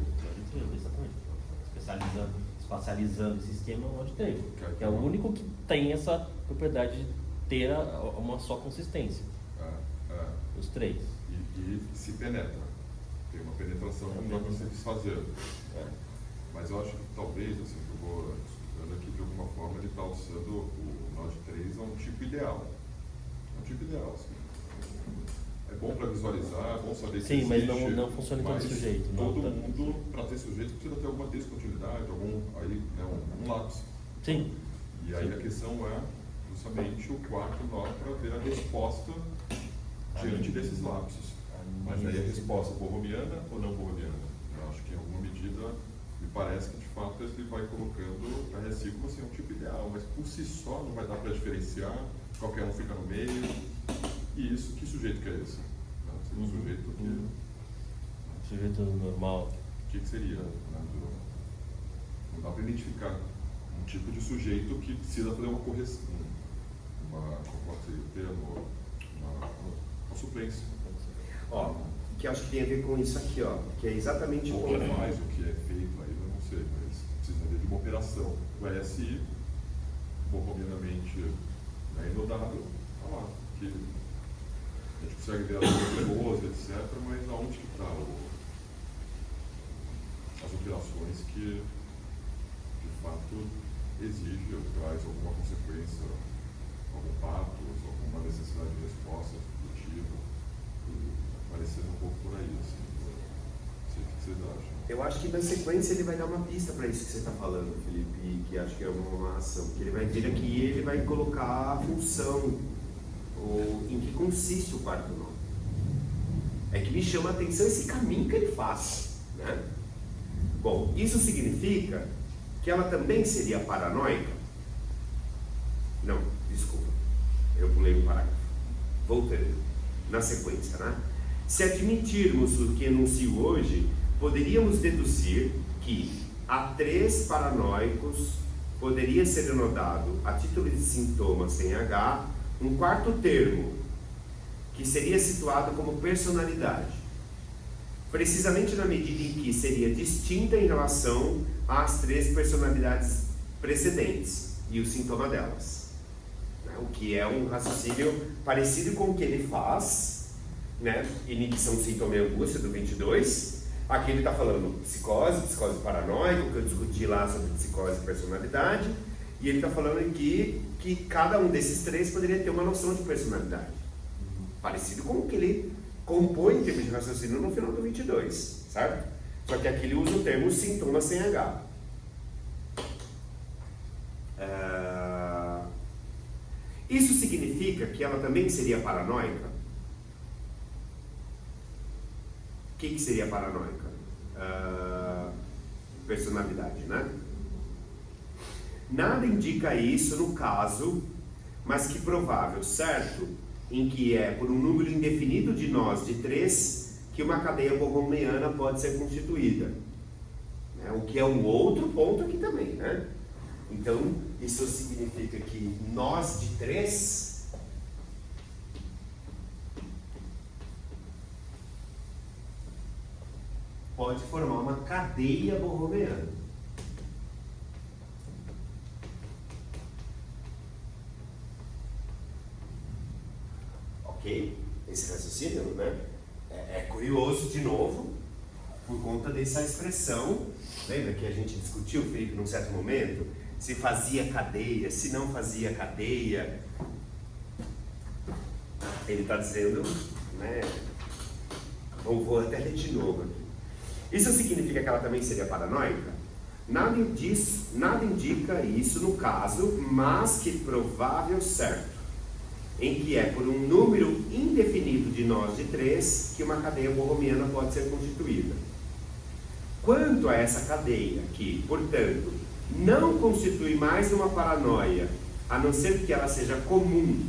Exatamente. Espacializando esse esquema nó de trevo, que é o único que tem essa propriedade de ter uma só consistência. Os três. E se penetra. Tem uma penetração que não dá para se desfazer. Mas eu acho que talvez, assim, que eu vou estudando aqui, de alguma forma ele está usando o nó de 3 a um tipo ideal. É um tipo ideal, assim. É bom para visualizar, é bom saber que sim, existe, mas não funciona como sujeito. Todo mundo, para ter sujeito, precisa ter alguma descontinuidade, um lápis. Sim. E aí a questão é justamente o quarto nó para ver a resposta diante desses lapsos. Mas aí a resposta borromiana ou não borromiana? Eu acho que em alguma medida me parece que de fato ele vai colocando a reciclo assim, um tipo ideal, mas por si só não vai dar para diferenciar, qualquer um fica no meio. E isso, que sujeito que é esse? Seria um sujeito que. Sujeito normal. O que seria? Não dá para identificar um tipo de sujeito que precisa fazer uma correção, como pode ser o termo, uma suplência. Ó, que acho que tem a ver com isso aqui, ó, que é exatamente o que faz, o que é feito, aí eu não sei, mas precisaria de uma operação. O LSI, borromianamente enodado, tá lá, que a gente consegue ver as nervosas, etc., mas aonde que está as operações que de fato exigem ou traz alguma consequência, algum patos, alguma necessidade de resposta do tipo, parecendo um pouco por aí, assim. Não sei o que vocês acham. Eu acho que na sequência ele vai dar uma pista para isso que você está falando, Felipe, que acho que é uma ação, que ele vai vir aqui e ele vai colocar a função, ou em que consiste o quarto nó. É que me chama a atenção esse caminho que ele faz, né? Bom, isso significa que ela também seria paranoica? Não, desculpa, eu pulei um parágrafo. Voltando, na sequência, né? Se admitirmos o que enuncio hoje, poderíamos deduzir que a 3 paranoicos poderia ser enodado, a título de sintoma sem H, um quarto termo, que seria situado como personalidade, precisamente na medida em que seria distinta em relação às 3 personalidades precedentes e o sintoma delas. O que é um raciocínio parecido com o que ele faz, né? Inibição, sintoma e angústia, do 22. Aqui ele está falando psicose paranoica, que eu discuti lá sobre psicose e personalidade, e ele está falando aqui que cada um desses 3 poderia ter uma noção de personalidade, parecido com o que ele compõe em termos de raciocínio no final do 22, certo? Só que aqui ele usa o termo sintoma sem H. Isso significa que ela também seria paranoica? O que seria paranoica? Personalidade, né? Nada indica isso no caso, mas que provável, certo? Em que é por um número indefinido de nós, de 3, que uma cadeia borromeana pode ser constituída. Né? O que é um outro ponto aqui também, né? Então, isso significa que nós de 3 pode formar uma cadeia borromeana. Ok? Esse raciocínio, né? É curioso de novo, por conta dessa expressão. Lembra que a gente discutiu, Felipe, num certo momento? Se fazia cadeia, se não fazia cadeia. Ele está dizendo, né? Vou até ler de novo aqui. Isso significa que ela também seria paranoica? Nada indica isso no caso, mas que provável certo, em que é por um número indefinido de nós de 3 que uma cadeia borromiana pode ser constituída. Quanto a essa cadeia, que, portanto, não constitui mais uma paranoia, a não ser que ela seja comum,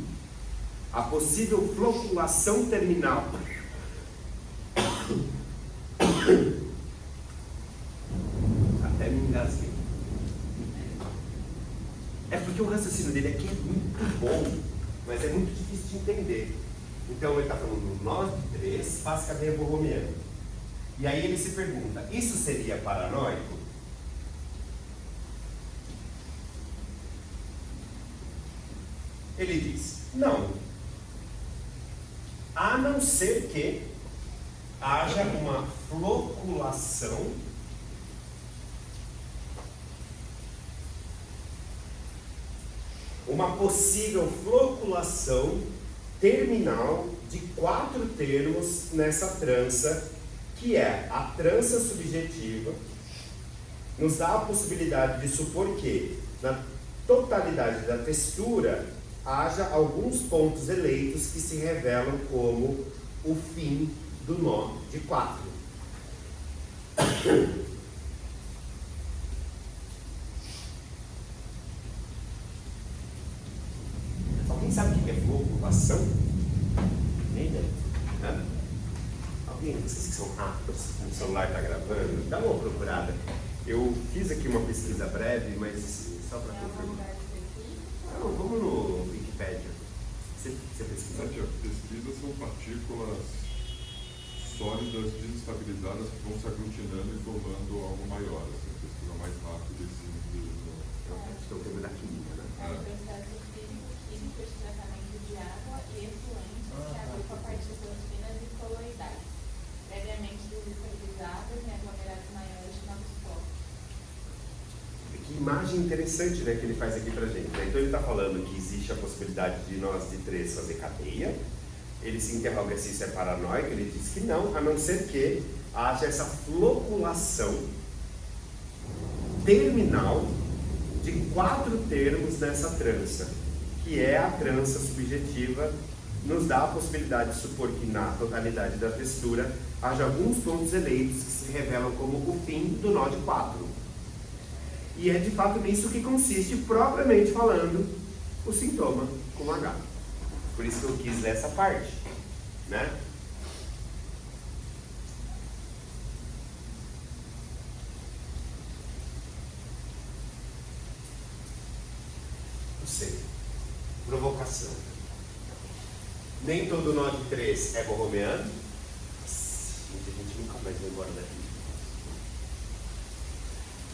a possível floculação terminal até me engasguei. É porque o raciocínio dele aqui é muito bom, mas é muito difícil de entender. Então ele está falando, nós de 3 faz cadeia borromiana. E aí ele se pergunta, isso seria paranoico? Ele diz, não. A não ser que haja uma floculação uma possível floculação terminal de 4 termos nessa trança, que é a trança subjetiva, nos dá a possibilidade de supor que, na totalidade da textura, haja alguns pontos eleitos que se revelam como o fim do nó de 4. Alguém sabe o que é floculação? Nem ideia. Hã? Alguém? Vocês que são rápidos, o celular está gravando, dá uma procurada. Eu fiz aqui uma pesquisa breve, mas só para confirmar. Não, vamos no Wikipedia. Você pesquisou? Pesquisas são partículas sólidas desestabilizadas que vão se aglutinando e formando algo maior. Assim, a pesquisa mais rápida e simples. Estou tendo da química, né? É o processo químico de tratamento de água e efluentes que agrupa partículas finas e coloidais, previamente desestabilizadas em aglomerados maiores de novos blocos. Que imagem interessante, né, que ele faz aqui pra gente. Então ele está falando que existe a possibilidade de nós de 3 fazer cadeia. Ele se interroga se isso é paranoico. Ele diz que não, a não ser que haja essa floculação terminal de 4 termos nessa trança, que é a trança subjetiva, nos dá a possibilidade de supor que na totalidade da textura haja alguns pontos eleitos que se revelam como o fim do nó de 4. E é de fato nisso que consiste, propriamente falando, o sintoma com H. Por isso que eu quis ler essa parte, né? Ou seja, provocação. Nem todo nó de 3 é borromeano. A gente nunca mais vai embora daqui.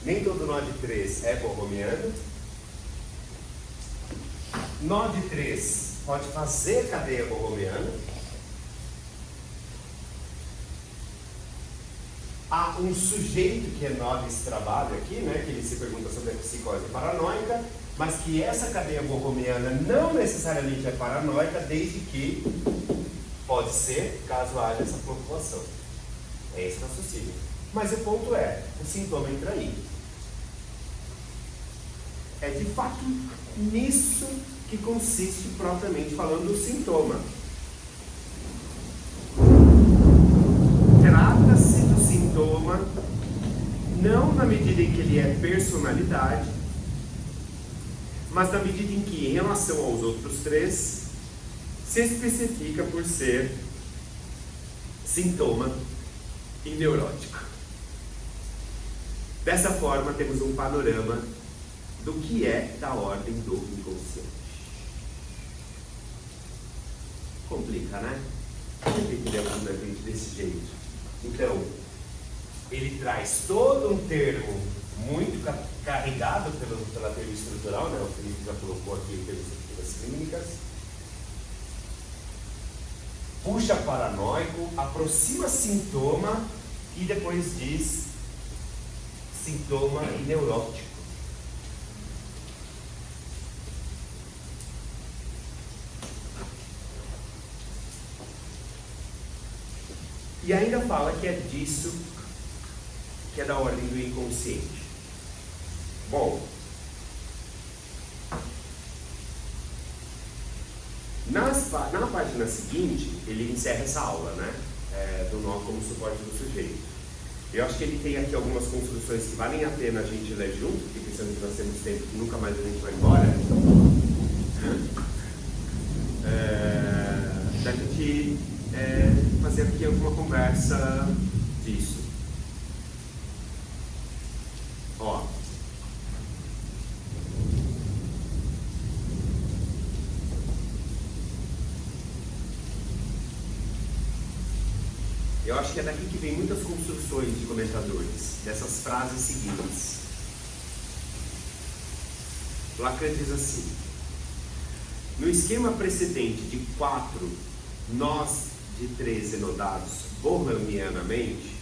Nem todo nó de 3 é borromeano. Nó de 3 pode fazer cadeia borromeana. Há um sujeito que é nó desse trabalho aqui, né, que ele se pergunta sobre a psicose paranoica, mas que essa cadeia borromeana não necessariamente é paranoica, desde que pode ser, caso haja essa floculação. É esse o raciocínio. Mas o ponto é, o sintoma entra aí. É de fato nisso que consiste propriamente falando o sintoma. Trata-se do sintoma não na medida em que ele é personalidade, mas na medida em que, em relação aos outros 3, se especifica por ser sintoma e neurótico. Dessa forma, temos um panorama do que é da ordem do inconsciente. Complica, né? Por que ele é desse jeito? Então, ele traz todo um termo muito carregado pela teoria estrutural, né? O Felipe já colocou aqui pelas estruturas clínicas. Puxa paranoico, aproxima sintoma e depois diz sintoma e neurótico. E ainda fala que é disso que é da ordem do inconsciente. Bom, na página seguinte, ele encerra essa aula, né? Do nó como suporte do sujeito. Eu acho que ele tem aqui algumas construções que valem a pena a gente ler junto, porque pensando que nós temos tempo que nunca mais a gente vai embora. Da gente fazer aqui alguma conversa disso. Ó. Eu acho que é daqui que vem muitas construções de comentadores, dessas frases seguintes. Lacan diz assim: no esquema precedente de 4 nós de 13 enodados bohemianamente,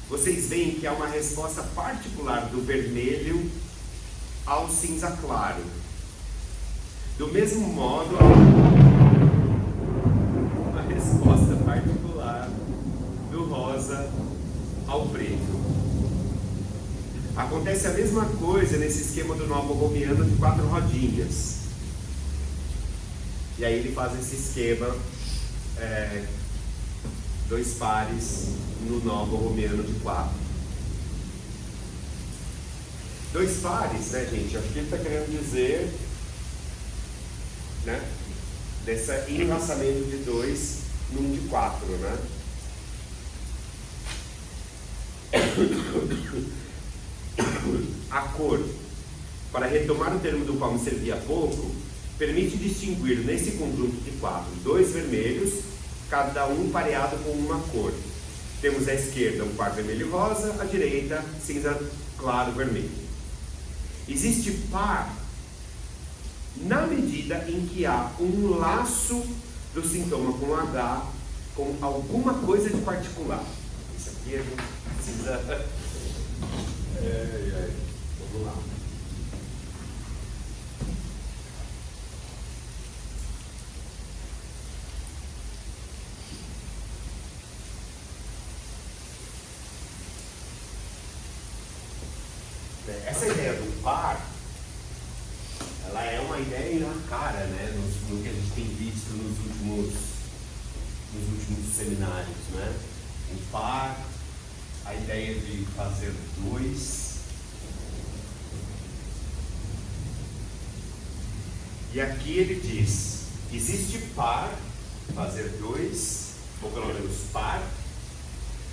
vocês veem que há uma resposta particular do vermelho ao cinza claro. Do mesmo modo, há uma resposta particular do rosa ao preto. Acontece a mesma coisa nesse esquema do nó bohemiano de 4 rodinhas. E aí ele faz esse esquema, 2 pares no nó bohemiano de 4. 2 pares, né, gente? Acho que ele está querendo dizer, né, desse enlaçamento de 2 num de 4, né? A cor, para retomar o termo do qual me servi há pouco, permite distinguir nesse conjunto de 4 2 vermelhos, cada um pareado com uma cor. Temos à esquerda um par vermelho e rosa, à direita cinza claro vermelho. Existe par na medida em que há um laço do sintoma com H com alguma coisa de particular. Isso aqui a gente precisa... Vamos lá. Essa ideia do par, ela é uma ideia na cara, né? No que a gente tem visto nos últimos seminários, né? O par, a ideia de fazer 2. E aqui ele diz, existe par, fazer 2, ou pelo menos par,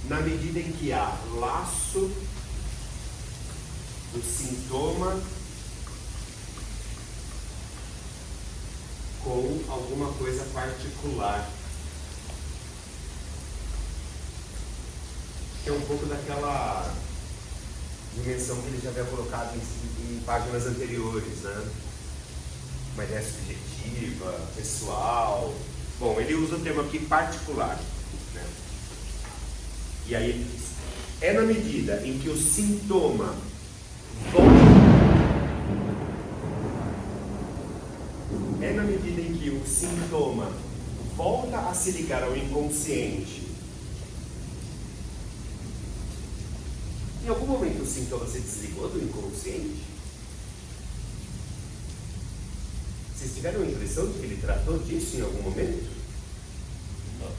na medida em que há laço do sintoma com alguma coisa particular. É um pouco daquela dimensão que ele já havia colocado em páginas anteriores, né? Uma ideia subjetiva, pessoal. Bom, ele usa o termo aqui particular, né? E aí ele diz, é na medida em que o sintoma volta a se ligar ao inconsciente. Em algum momento o sintoma se desligou do inconsciente? Vocês tiveram a impressão de que ele tratou disso em algum momento? Não.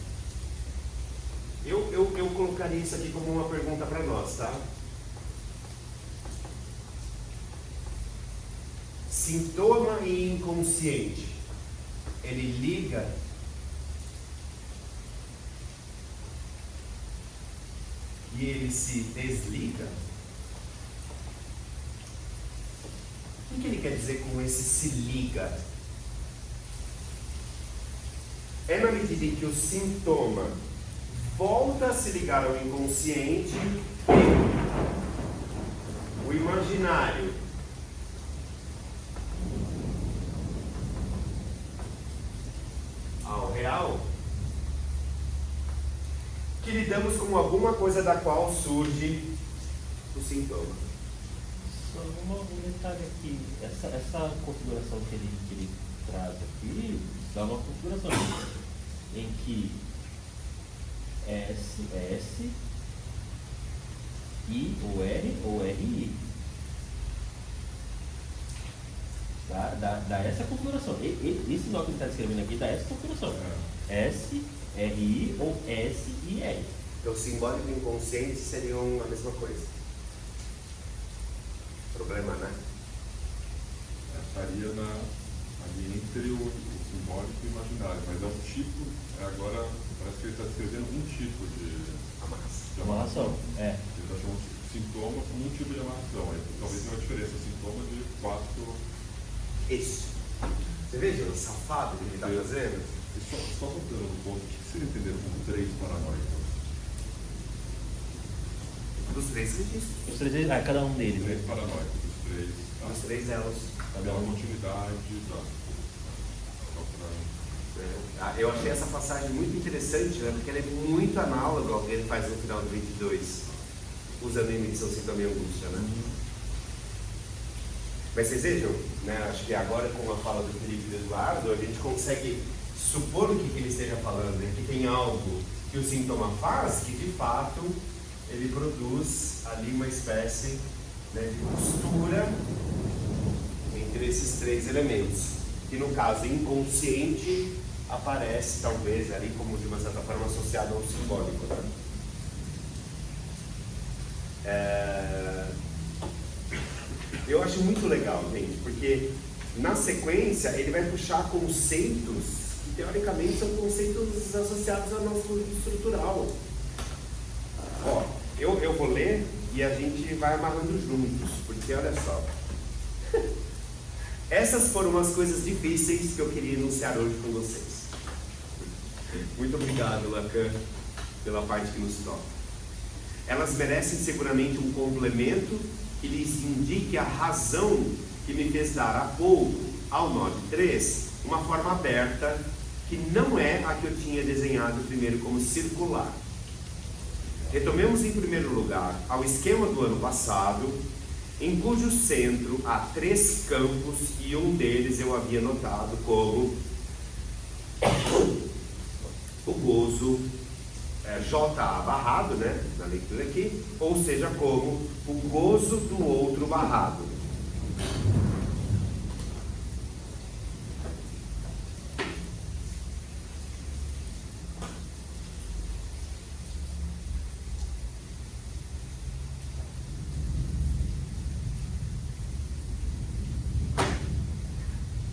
Eu colocaria isso aqui como uma pergunta para nós, tá? Sintoma e inconsciente, ele liga e ele se desliga, o que ele quer dizer com esse se liga? É na medida em que o sintoma volta a se ligar ao inconsciente e o imaginário ao real, que lidamos com alguma coisa da qual surge o sintoma. Só um detalhe aqui, essa configuração que ele traz aqui, dá uma configuração em que S, I ou R ou RI. Dá essa configuração. Esse nó que ele está escrevendo aqui dá essa configuração. S, RI ou S e R. Então, simbólico e inconsciente seriam a mesma coisa. Problema, né? Estaria ali entre o simbólico e o imaginário, mas é um tipo, agora parece que ele está descrevendo um tipo de Amarração. Ele está chamando de sintoma como um tipo de amarração. Aí, talvez tenha uma diferença, sintoma de 4. Isso. Você veja o safado que ele está fazendo? Só voltando no ponto, o que vocês entenderam como 3 paranoicos? Dos 3 registros. Os três, cada um deles. 3 paranoicos, os 3. Dos 3 elos. Cada uma continuidade, Eu achei essa passagem muito interessante, né? Porque ela é muito análoga ao que ele faz no final do 22, usando a emissão sintoma e angústia, né? Mas vocês vejam, né? Acho que agora com a fala do Felipe e do Eduardo, a gente consegue supor o que ele esteja falando, né? Que tem algo que o sintoma faz, que de fato ele produz ali uma espécie, né, de costura entre esses 3 elementos, que no caso inconsciente aparece talvez ali como de uma certa forma associado ao simbólico, né? Eu acho muito legal, gente, porque na sequência ele vai puxar conceitos que teoricamente são conceitos associados ao nosso estrutural. Ó, eu vou ler e a gente vai amarrando juntos, porque olha só. Essas foram as coisas difíceis que eu queria enunciar hoje com vocês. Muito obrigado, Lacan, pela parte que nos toca. Elas merecem seguramente um complemento que lhes indique a razão que me fez dar há pouco, ao nó de 3, uma forma aberta, que não é a que eu tinha desenhado primeiro como circular. Retomemos em primeiro lugar ao esquema do ano passado, em cujo centro há 3 campos e um deles eu havia notado como o gozo, JA barrado, né, na leitura aqui, ou seja, como o gozo do outro barrado.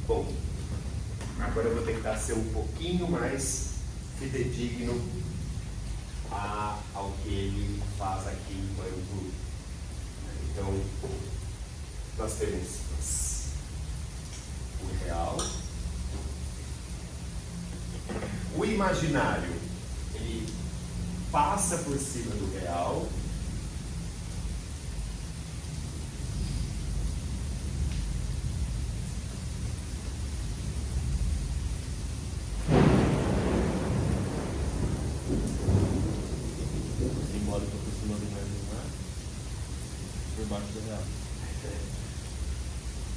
Bom, agora eu vou tentar ser um pouquinho mais fidedigno ao que ele faz aqui enquanto. Então, nós temos o real, o imaginário, ele passa por cima do real.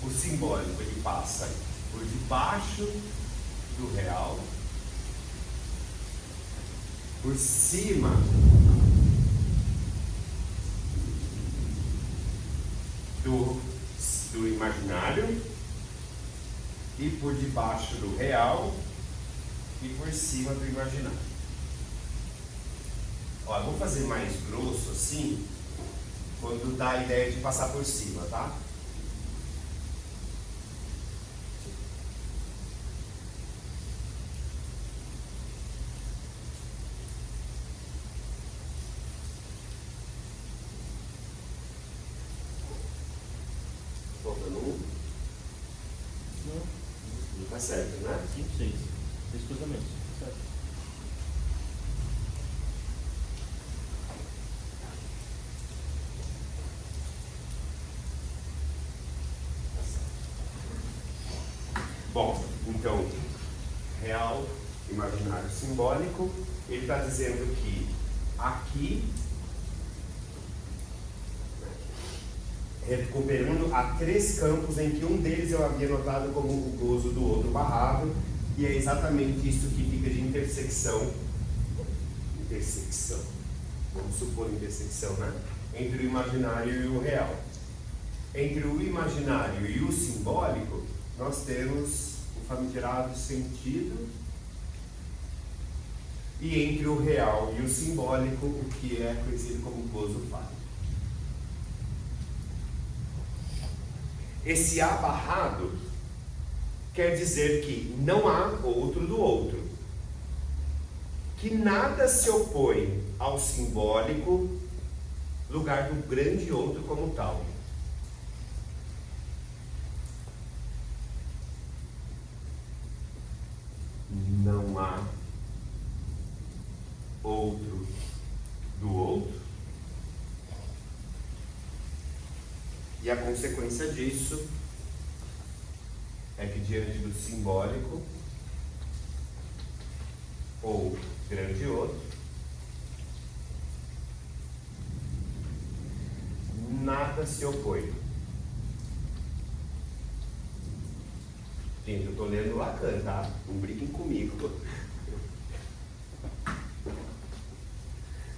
O simbólico ele passa por debaixo do real, por cima do imaginário e por debaixo do real e por cima do imaginário. Ó, eu vou fazer mais grosso assim, quando dá a ideia de passar por cima, tá? Faltando um. Não. Tá certo, né? 5, 6. 6 cruzamentos. Tá certo. Bom, então, real, imaginário, simbólico, ele está dizendo que aqui, recuperando, há 3 campos em que um deles eu havia notado como o gozo do outro barrado, e é exatamente isso que fica de intersecção, vamos supor intersecção, né? Entre o imaginário e o real. Entre o imaginário e o simbólico, nós temos o famigerado sentido, e entre o real e o simbólico, o que é conhecido como gozo fálico. Esse abarrado quer dizer que não há outro do outro, que nada se opõe ao simbólico, lugar do grande outro como tal. Não há outro do outro. E a consequência disso é que diante do simbólico ou grande outro, nada se opõe. Gente, eu estou lendo Lacan, tá? Não briguem comigo.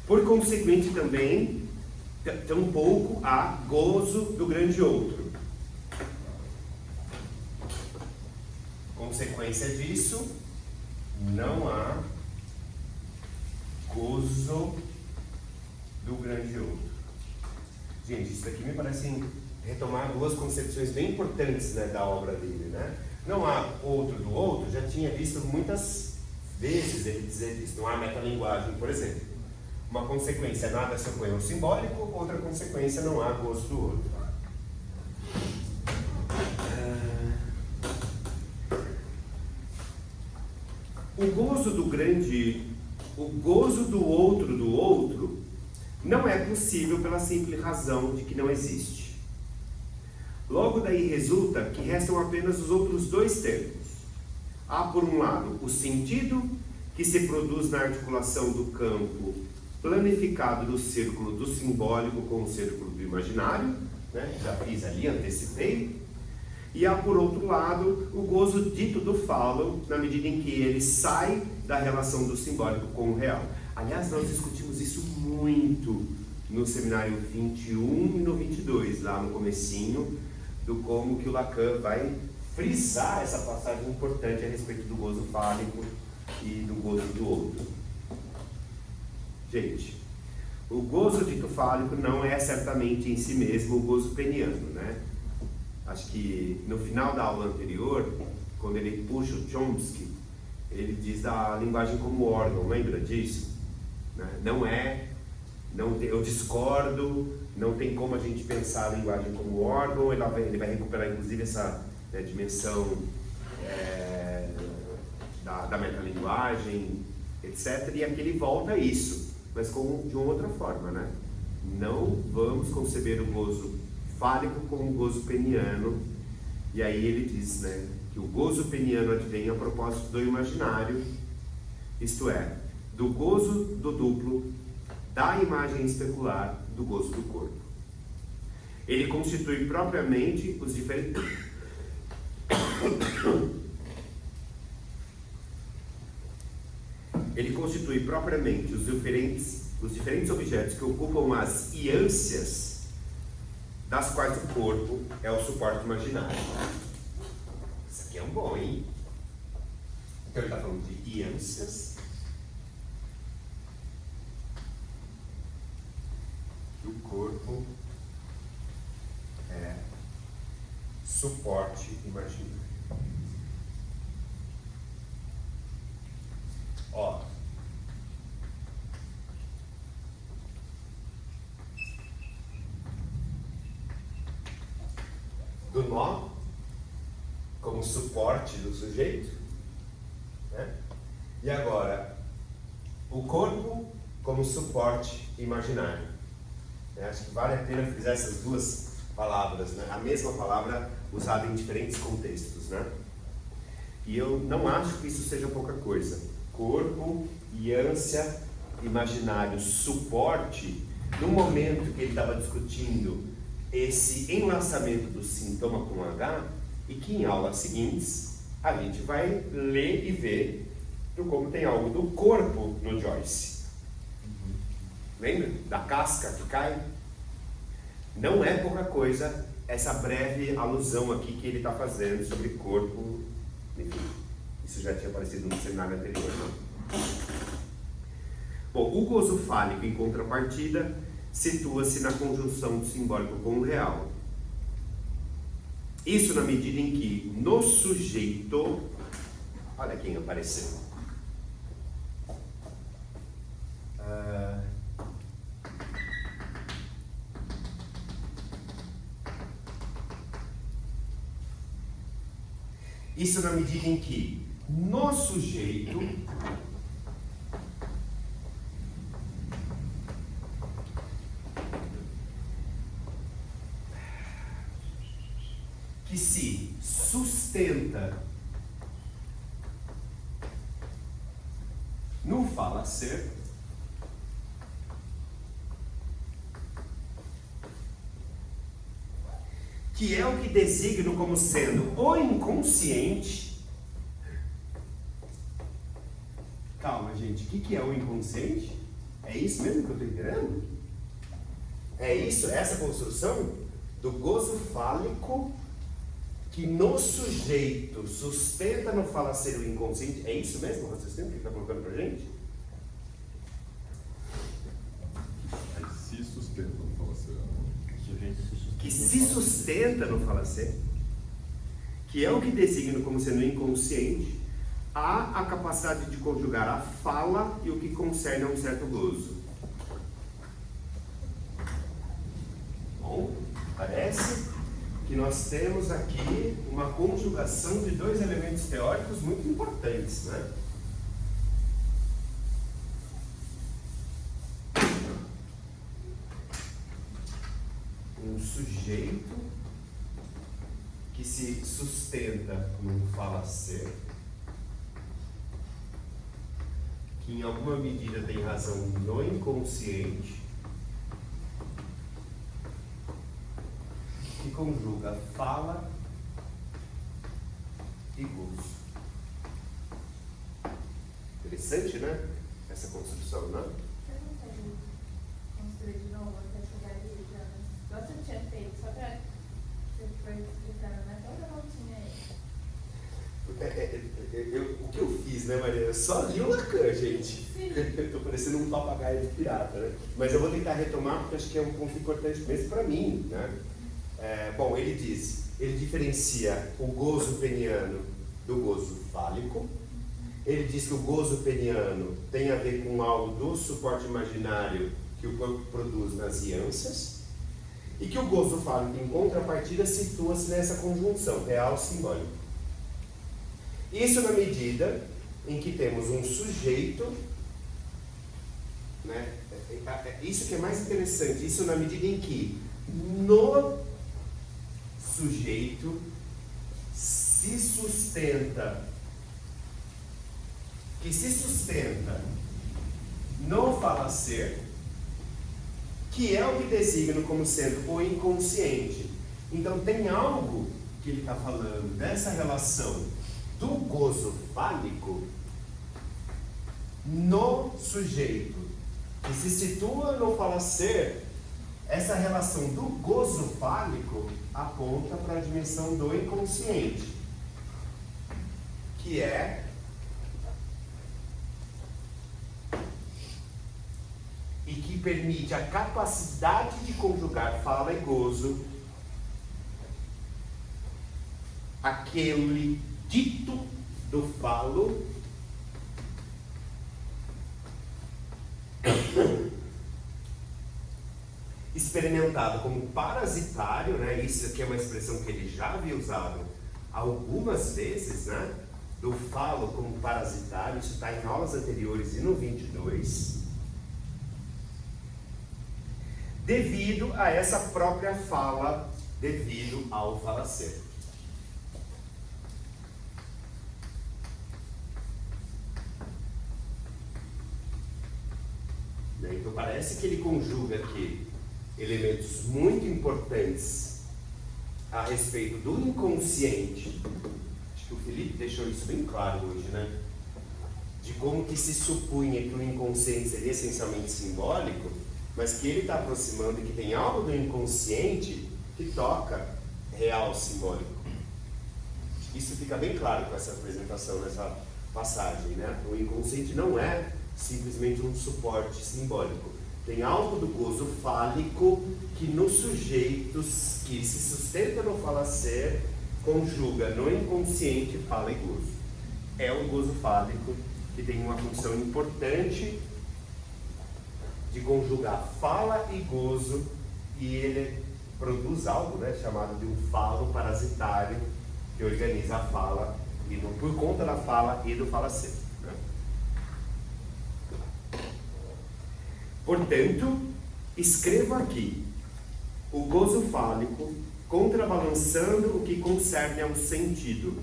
Por conseguinte também, tampouco há gozo do grande outro. Consequência disso, não há gozo do grande outro. Gente, isso aqui me parece retomar 2 concepções bem importantes, né, da obra dele, né? Não há outro do outro, já tinha visto muitas vezes ele dizer isso. Não há metalinguagem, por exemplo. Uma consequência, nada se opõe ao simbólico, outra consequência, não há gozo do outro. O gozo do outro não é possível pela simples razão de que não existe. Logo daí resulta que restam apenas os outros 2 termos. Há, por um lado, o sentido que se produz na articulação do campo planificado do círculo do simbólico com o círculo do imaginário, né? Já fiz ali, antecipei. E há, por outro lado, o gozo dito do falo, na medida em que ele sai da relação do simbólico com o real. Aliás, nós discutimos isso muito no seminário 21 e no 22, lá no comecinho, do como que o Lacan vai frisar essa passagem importante a respeito do gozo fálico e do gozo do outro. Gente, o gozo dito fálico não é certamente em si mesmo o gozo peniano, né? Acho que no final da aula anterior, quando ele puxa o Chomsky, ele diz da linguagem como órgão, lembra disso? Né? Eu discordo, não tem como a gente pensar a linguagem como órgão, ele vai recuperar inclusive essa dimensão da metalinguagem, etc. E aqui ele volta a isso, mas de uma outra forma, né? Não vamos conceber o gozo fálico como o gozo peniano, e aí ele diz, né, que o gozo peniano advém a propósito do imaginário, isto é, do gozo do duplo, da imagem especular, do gozo do corpo. Ele constitui propriamente os diferentes objetos que ocupam as iâncias das quais o corpo é o suporte imaginário. Isso aqui é um bom, hein? Então ele está falando de iâncias. O corpo é suporte imaginário. Ó. do nó como suporte do sujeito, né? E agora, o corpo como suporte imaginário. Acho que vale a pena frisar essas duas palavras, né? A mesma palavra usada em diferentes contextos, né? E eu não acho que isso seja pouca coisa. Corpo e ânsia, imaginário, suporte, no momento que ele estava discutindo esse enlaçamento do sintoma com H, e que em aulas seguintes a gente vai ler e ver do como tem algo do corpo no Joyce. Lembra? Da casca que cai? Não é pouca coisa essa breve alusão aqui que ele está fazendo sobre corpo. Enfim, isso já tinha aparecido no seminário anterior, não? Bom, o gozo fálico, em contrapartida, situa-se na conjunção do simbólico com o real. Isso na medida em que, no sujeito, olha quem apareceu. Isso na medida em que, no sujeito, que se sustenta no fala-ser, que é o que designo como sendo o inconsciente. Calma, gente, o que é o inconsciente? É isso mesmo que eu estou entendendo? É isso, essa construção do gozo fálico que no sujeito sustenta no fala-ser o inconsciente. É isso mesmo o raciocínio que ele está colocando para a gente? Aí se sustenta no fala-ser. Que se sustenta no fala-ser, que é o que designo como sendo inconsciente, há a capacidade de conjugar a fala e o que concerne a um certo gozo. Bom, parece que nós temos aqui uma conjugação de dois elementos teóricos muito importantes, né? Um sujeito que se sustenta num fala-ser, que em alguma medida tem razão no inconsciente, que conjuga fala e gozo. Interessante, né? Essa construção, né? Você não consegue construir de novo até chegar ali, já? Igual você tinha feito, só pra você foi explicando, né? Toda voltinha aí. O que eu fiz, né, Maria? Eu só li o Lacan, gente. Sim. Eu tô parecendo um papagaio de pirata, né? Mas eu vou tentar retomar porque acho que é um ponto importante mesmo para mim, né? Bom, ele diz, ele diferencia o gozo peniano do gozo fálico. Ele diz que o gozo peniano tem a ver com algo do suporte imaginário que o corpo produz nas ânsias, e que o gozo fálico, em contrapartida, situa-se nessa conjunção real-simbólico. Isso na medida em que temos um sujeito, né? Isso que é mais interessante, isso na medida em que no sujeito se sustenta, que se sustenta no fala-ser, que é o que designo como sendo o inconsciente. Então tem algo que ele está falando dessa relação do gozo fálico no sujeito, que se situa no fala-ser. Essa relação do gozo fálico aponta para a dimensão do inconsciente, que é e que permite a capacidade de conjugar fala e gozo, aquele dito do falo experimentado como parasitário, né? Isso aqui é uma expressão que ele já havia usado algumas vezes, né? Do falo como parasitário, isso está em aulas anteriores e no 22, devido a essa própria fala, devido ao falacer. Então parece que ele conjuga aqui elementos muito importantes a respeito do inconsciente. Acho que o Felipe deixou isso bem claro hoje, né? De como que se supunha que o inconsciente seria essencialmente simbólico, mas que ele está aproximando e que tem algo do inconsciente que toca real simbólico. Isso fica bem claro com essa apresentação, nessa passagem, né? O inconsciente não é simplesmente um suporte simbólico. Tem algo do gozo fálico que nos sujeitos que se sustenta no falacer conjuga no inconsciente fala e gozo. É o gozo fálico que tem uma função importante de conjugar fala e gozo, e ele produz algo, né, chamado de um falo parasitário que organiza a fala e por conta da fala e do falacer. Portanto, escrevo aqui o gozo fálico contrabalançando o que concerne ao sentido.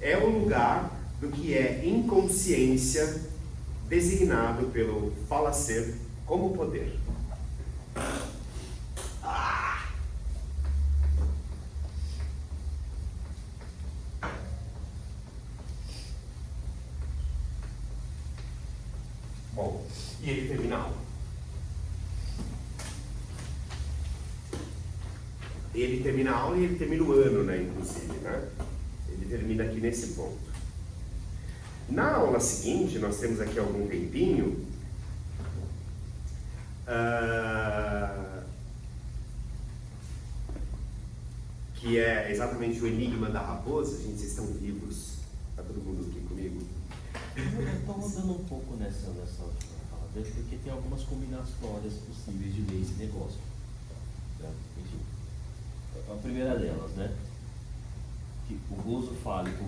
É o lugar do que é inconsciência designado pelo falacer como poder. Bom, e ele termina a aula. Ele termina a aula e ele termina o ano, né, inclusive, né? Ele termina aqui nesse ponto. Na aula seguinte, nós temos aqui algum tempinho, que é exatamente o enigma da raposa. Gente, vocês estão vivos? Está todo mundo aqui comigo? Eu estou rodando um pouco nessa última fala dele, porque tem algumas combinações possíveis de ler esse negócio. Né? Enfim, a primeira delas, né? Que o gozo fálico,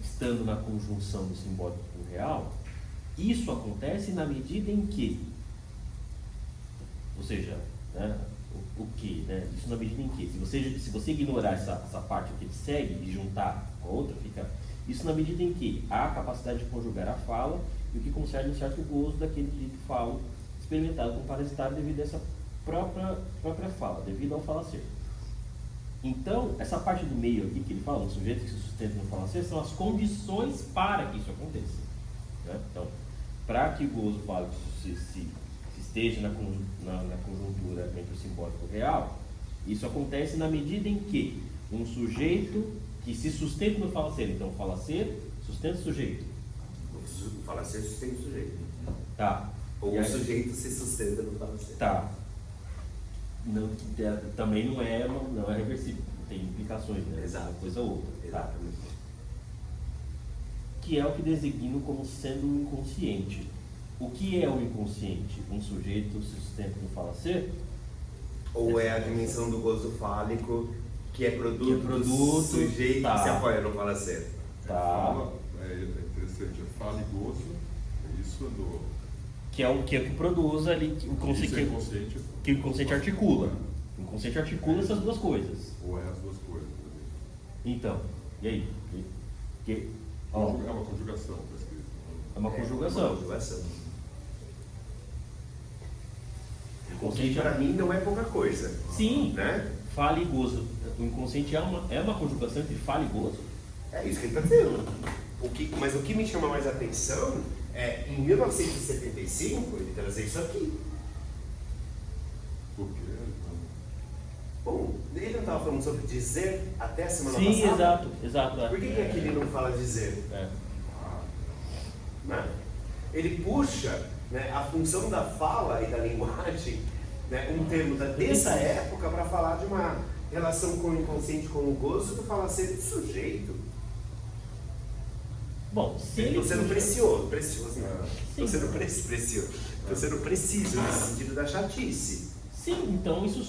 estando na conjunção do simbólico com o real, isso acontece na medida em que, ou seja, né, o que, né? Isso na medida em que, se você ignorar essa parte que ele segue e juntar com a outra, fica isso na medida em que há a capacidade de conjugar a fala e o que concerne um certo gozo daquele dito falo experimentado como parasitário devido a essa própria fala, devido ao falacer. Então, essa parte do meio aqui que ele fala, o sujeito que se sustenta no falacer, são as condições para que isso aconteça. Né? Então, para que o gozo fálico se esteja na conjuntura entre o simbólico e o real, isso acontece na medida em que um sujeito que se sustenta no falacer, então o falacer sustenta o sujeito. O falacer sustenta o sujeito. Tá. Ou o sujeito se sustenta no falacer. Tá. Não, também não é reversível, tem implicações, né? Exato. Uma coisa ou outra. Exatamente. Tá. Que é o que designo como sendo o inconsciente. O que é o inconsciente? Um sujeito se sustenta no falacer? Ou é a dimensão do gozo fálico que é produto do sujeito tá. que se apoia no falacer. Tá. Fala, é interessante, fala e gozo, isso do... Que é o que produz ali o Isso é inconsciente, que o inconsciente articula. O inconsciente articula essas duas coisas. Ou é as duas coisas. Então, e aí? É uma conjugação, está escrito. É uma conjugação. Uma conjugação. O O que inconsciente para mim não é pouca coisa. Sim, Né? fala e gozo. O inconsciente é uma conjugação entre fala e gozo. É isso que ele está dizendo. Mas o que me chama mais atenção é, em 1975, ele trazer isso aqui. Por quê? Bom, ele não estava falando sobre dizer até a semana Sim, passada? exato. Por que aqui ele não fala dizer? É. Né? Ele puxa, né, a função da fala e da linguagem, né, um termo dessa época para falar de uma relação com o inconsciente, com o gozo, do falacer do sujeito. Bom, se ele Estou sendo puxa- precioso não. Sim. Estou sendo precioso. Estou sendo preciso nesse sentido da chatice. Sim, então isso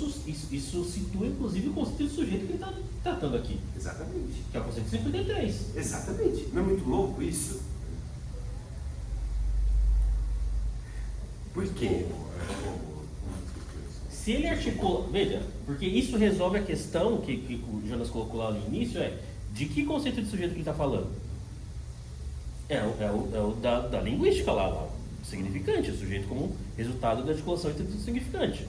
situa inclusive o conceito de sujeito que ele está tratando aqui, Exatamente. que é o conceito 53. Exatamente. Não é muito louco isso? Por quê? Se ele articula, veja, porque isso resolve a questão que o Jonas colocou lá no início, de que conceito de sujeito que ele está falando? É o da linguística lá, o significante, o sujeito como resultado da articulação entre o significante.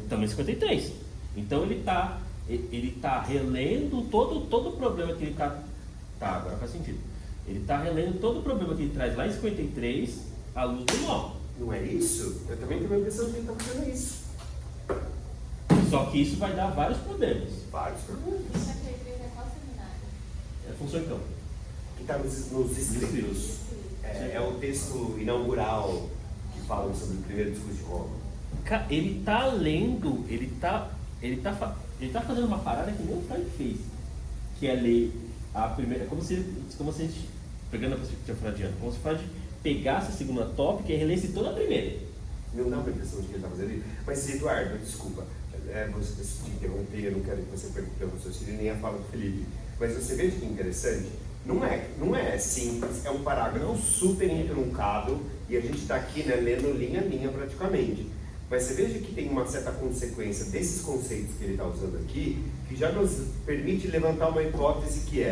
Também 53. Então ele está relendo todo o problema que ele está... Tá, agora faz sentido. Ele está relendo todo o problema que ele traz lá em 53 à luz do nó. Não é isso? Eu também tenho a impressão de que ele está fazendo isso. Só que isso vai dar vários problemas. Vários problemas. Isso aqui é qual seminário? É função em campo. Que está nos escritos. É o texto inaugural que fala sobre o primeiro discurso de Roma. Ele está lendo, ele tá fazendo uma parada que nem o Freud fez, que é ler a primeira, como se a gente, pegando a perspectiva freudiana, como se o Freud pegasse a segunda tópica e relesse toda a primeira. Não dá uma impressão de que ele está fazendo isso. Mas, Eduardo, desculpa, você te interromper, eu não quero que você pergunte o raciocínio nem a fala do Felipe. Mas você veja que interessante, não é simples, é um parágrafo super interruncado e a gente está aqui, né, lendo linha a linha praticamente. Mas você veja que tem uma certa consequência desses conceitos que ele está usando aqui, que já nos permite levantar uma hipótese que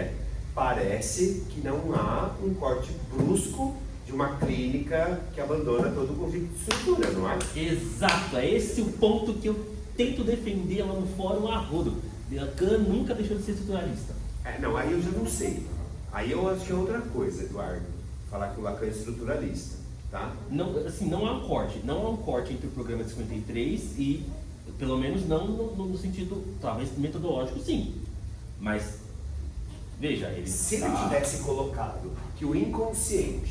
parece que não há um corte brusco de uma clínica que abandona todo o conjunto de estrutura, não é? Exato, é esse o ponto que eu tento defender lá no fórum a rodo. Lacan nunca deixou de ser estruturalista. Não, aí eu já não sei. Aí eu acho que é outra coisa, Eduardo, falar que o Lacan é estruturalista, tá? Não, assim, não há um corte entre o programa de 53 e, pelo menos não no sentido, talvez metodológico sim, mas, veja, ele Se ele tivesse colocado que o inconsciente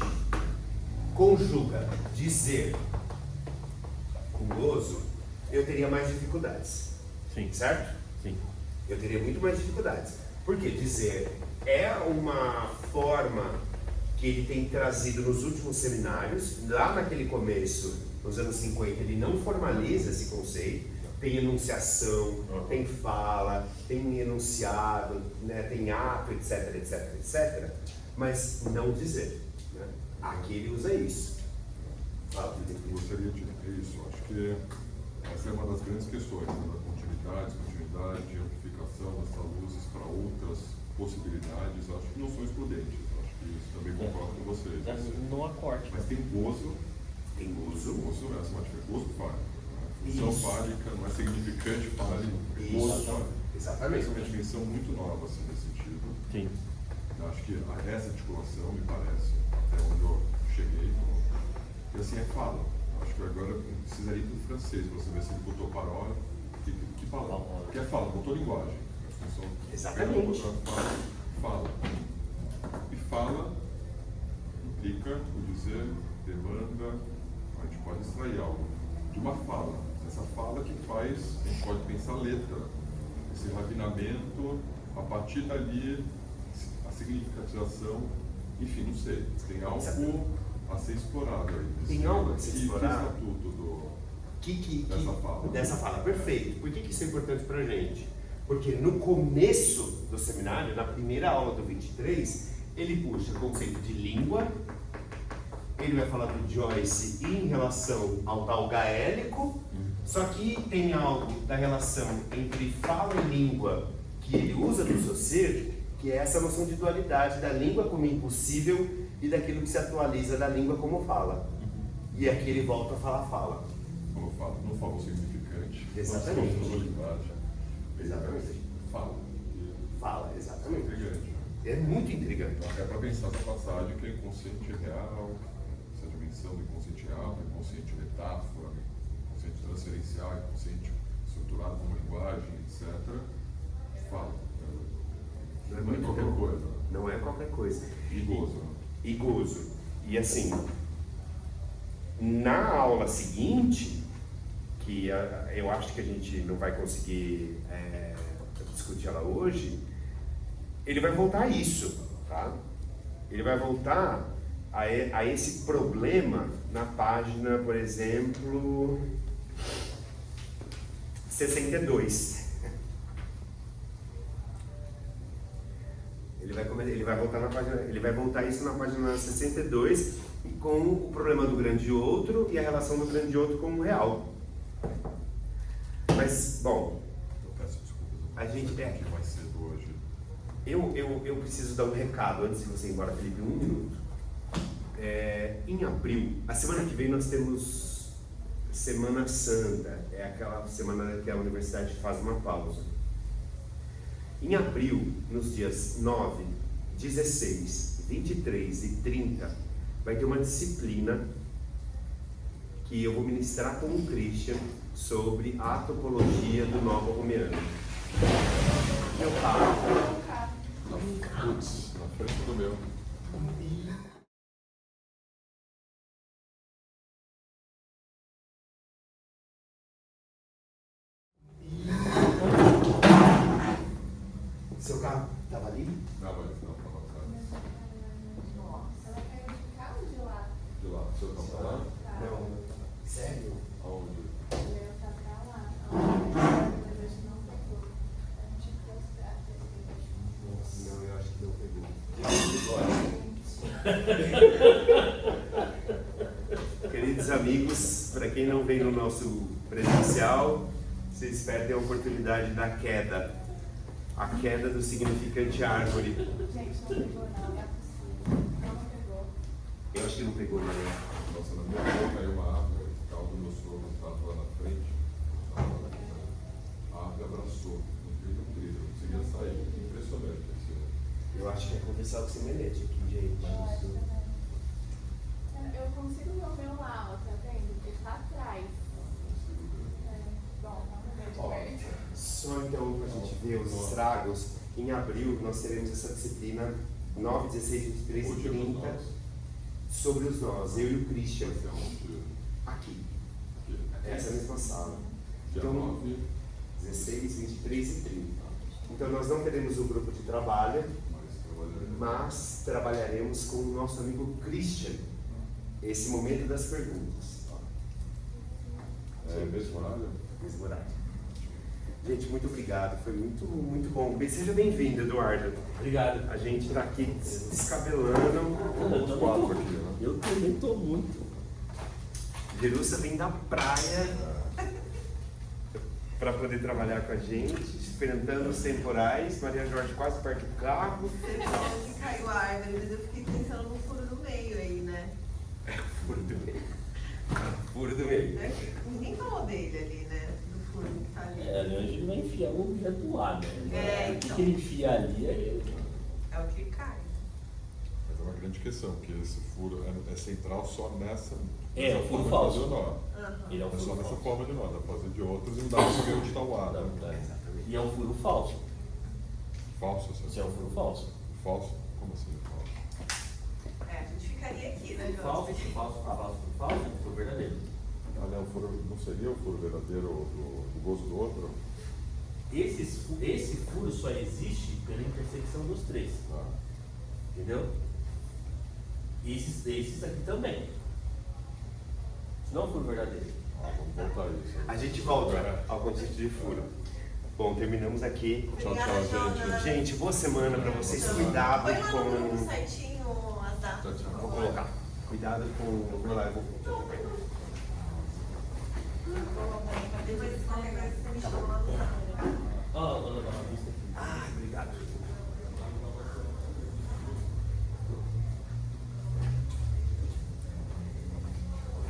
conjuga dizer com gozo, eu teria mais dificuldades, Sim, certo? sim. Eu teria muito mais dificuldades. Porque dizer é uma forma que ele tem trazido nos últimos seminários. Lá naquele começo, nos anos 50, ele não formaliza esse conceito. Tem enunciação, tem fala, tem enunciado, né, tem ato, etc, etc, etc. Mas não dizer. Né? Aqui ele usa isso. Fala, Felipe. Eu gostaria de dizer isso. Acho que essa é uma das grandes questões, né, da continuidade, amplificação dessas luzes para outras possibilidades. Acho que não são excludentes. Acho que isso também concordo com vocês. Não há corte. Mas tem gozo. Tem gozo. Gozo, essa é uma diferença. Gozo fálico. Função Isso. fálica não é significante fálico. Isso. Gozo fálico. Exatamente. Essa é uma dimensão muito nova, assim, nesse sentido. Sim. Eu acho que essa articulação, me parece, até onde eu cheguei, e assim é fala. Acho que agora precisaria ir para o francês para você ver se ele botou parola. Que fala? Que é fala, botou linguagem. A função Exatamente. Fala. E fala implica o dizer, demanda, a gente pode extrair algo de uma fala. Essa fala que faz, a gente pode pensar letra, esse rafinamento, a partir dali, a significatização, enfim, não sei. Tem algo a ser explorado aí. Tem algo a ser explorado? Que estatuto dessa fala? Dessa fala, perfeito. Por que isso é importante pra gente? Porque no começo do seminário, na primeira aula do 23, ele puxa o conceito de língua, ele vai falar do Joyce em relação ao tal gaélico, só que tem algo da relação entre fala e língua que ele usa no Saussure, que é essa noção de dualidade da língua como impossível e daquilo que se atualiza da língua como fala. E aqui ele volta a falar fala. Como fala, não fala o significante. Exatamente. Não fala a linguagem. Exatamente. Fala. Fala, exatamente. Intrigante. É muito intrigante. É para pensar essa passagem que é inconsciente real, essa dimensão do inconsciente real, do inconsciente metáfora, inconsciente transferencial, inconsciente estruturado como linguagem, etc. Fala. Não é qualquer coisa. Não é qualquer coisa. E gozo. E gozo. E assim, na aula seguinte, que eu acho que a gente não vai conseguir discutir ela hoje, ele vai voltar a isso, tá? Ele vai voltar a esse problema na página, por exemplo, 62. Ele vai voltar isso na página 62 com o problema do grande outro e a relação do grande outro com o real. Mas, bom, Eu peço desculpas. A gente que vai cedo hoje. eu preciso dar um recado antes de você ir embora, Felipe, 1 minuto. Em abril, a semana que vem nós temos Semana Santa, é aquela semana que a universidade faz uma pausa. Em abril, nos dias 9, 16, 23 e 30, vai ter uma disciplina que eu vou ministrar com o Christian sobre a topologia do Novo Romeano. Meu carro. Putz, na frente do meu. Seu carro estava ali? Não, mas não, tá atrás. Ela caiu de cá ou de lá? De lá, o seu tá lá? Não. Sério? Aonde? Ele tá pra lá. Mas a gente não pegou. A gente trouxe pra aquele. Não, eu acho que não pegou. Queridos amigos, para quem não vem no nosso presencial, vocês perdem a oportunidade da queda. A queda do significante árvore. Gente, não pegou não, é possível. Não pegou. Eu acho que não pegou, não. Nossa, na minha rua caiu uma árvore, o carro do meu sogro estava lá na frente. A árvore abraçou, não teve um trilho, não conseguia sair. Impressionante. Eu acho que aconteceu com o semelhante aqui, gente. Eu consigo ver o meu lá, ó, tá vendo? Ele tá atrás. Bom, vamos ver de Ó, perto. só então para a gente ver os estragos, em abril nós teremos essa disciplina 9, 16, 23 e 30 sobre os nós, eu e o Christian. Aqui, essa mesma sala. Dia Então, 9, 16, 23 e 30. Então nós não teremos um grupo de trabalho, mas trabalharemos com o nosso amigo Christian, esse momento das perguntas. É mesmo horário? Mesmo horário. Gente, muito obrigado, foi muito bom. Seja bem-vindo, Eduardo. Obrigado. A gente está aqui descabelando. Eu também estou muito. Jerusa vem da praia para poder trabalhar com a gente, enfrentando os temporais. Maria Jorge quase perde o carro. Você falou que caiu a árvore, mas eu fiquei pensando no furo do meio aí, né? Furo do meio. Furo do meio. Ninguém falou dele ali, né? Do furo que tá ali. É, a gente vai enfiar o objeto lá, né? É, O que então. ele enfia ali é. É o que cai. Mas é uma grande questão, porque esse furo é central só nessa. É, nessa o furo forma de falso. fazer o nó. Ele é um É só furo nessa falso. forma de nó, dá pra fazer de outras e não dá pra saber onde está o ar. Não, Né? não. Exatamente. E é um furo falso. Falso, Isso é um furo falso. Falso? Como assim falso? É, a gente ficaria aqui, né, João? Falso, falso, furo falso, furo verdadeiro. Ah, não, não seria o furo verdadeiro do gozo do outro? Esse furo só existe pela intersecção dos três. Ah, Entendeu? Esses aqui também. Isso não é um furo verdadeiro. vamos voltar a isso. A gente volta ao conceito de furo. Bom, terminamos aqui. Tchau, Obrigada, tchau, gente. Jonas. Gente, boa semana para vocês. Cuidado Põe lá no grupo com. certinho as datas. Tchau, tchau. por Vou favor. colocar. Cuidado com. Vou lá, eu vou. Depois, qualquer coisa, você me chama lá no zap. A vista aqui. Ah, obrigado.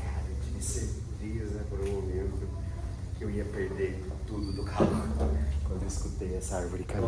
Cara, eu tive certeza por um momento que eu ia perder tudo do carro quando eu escutei essa árvore cair.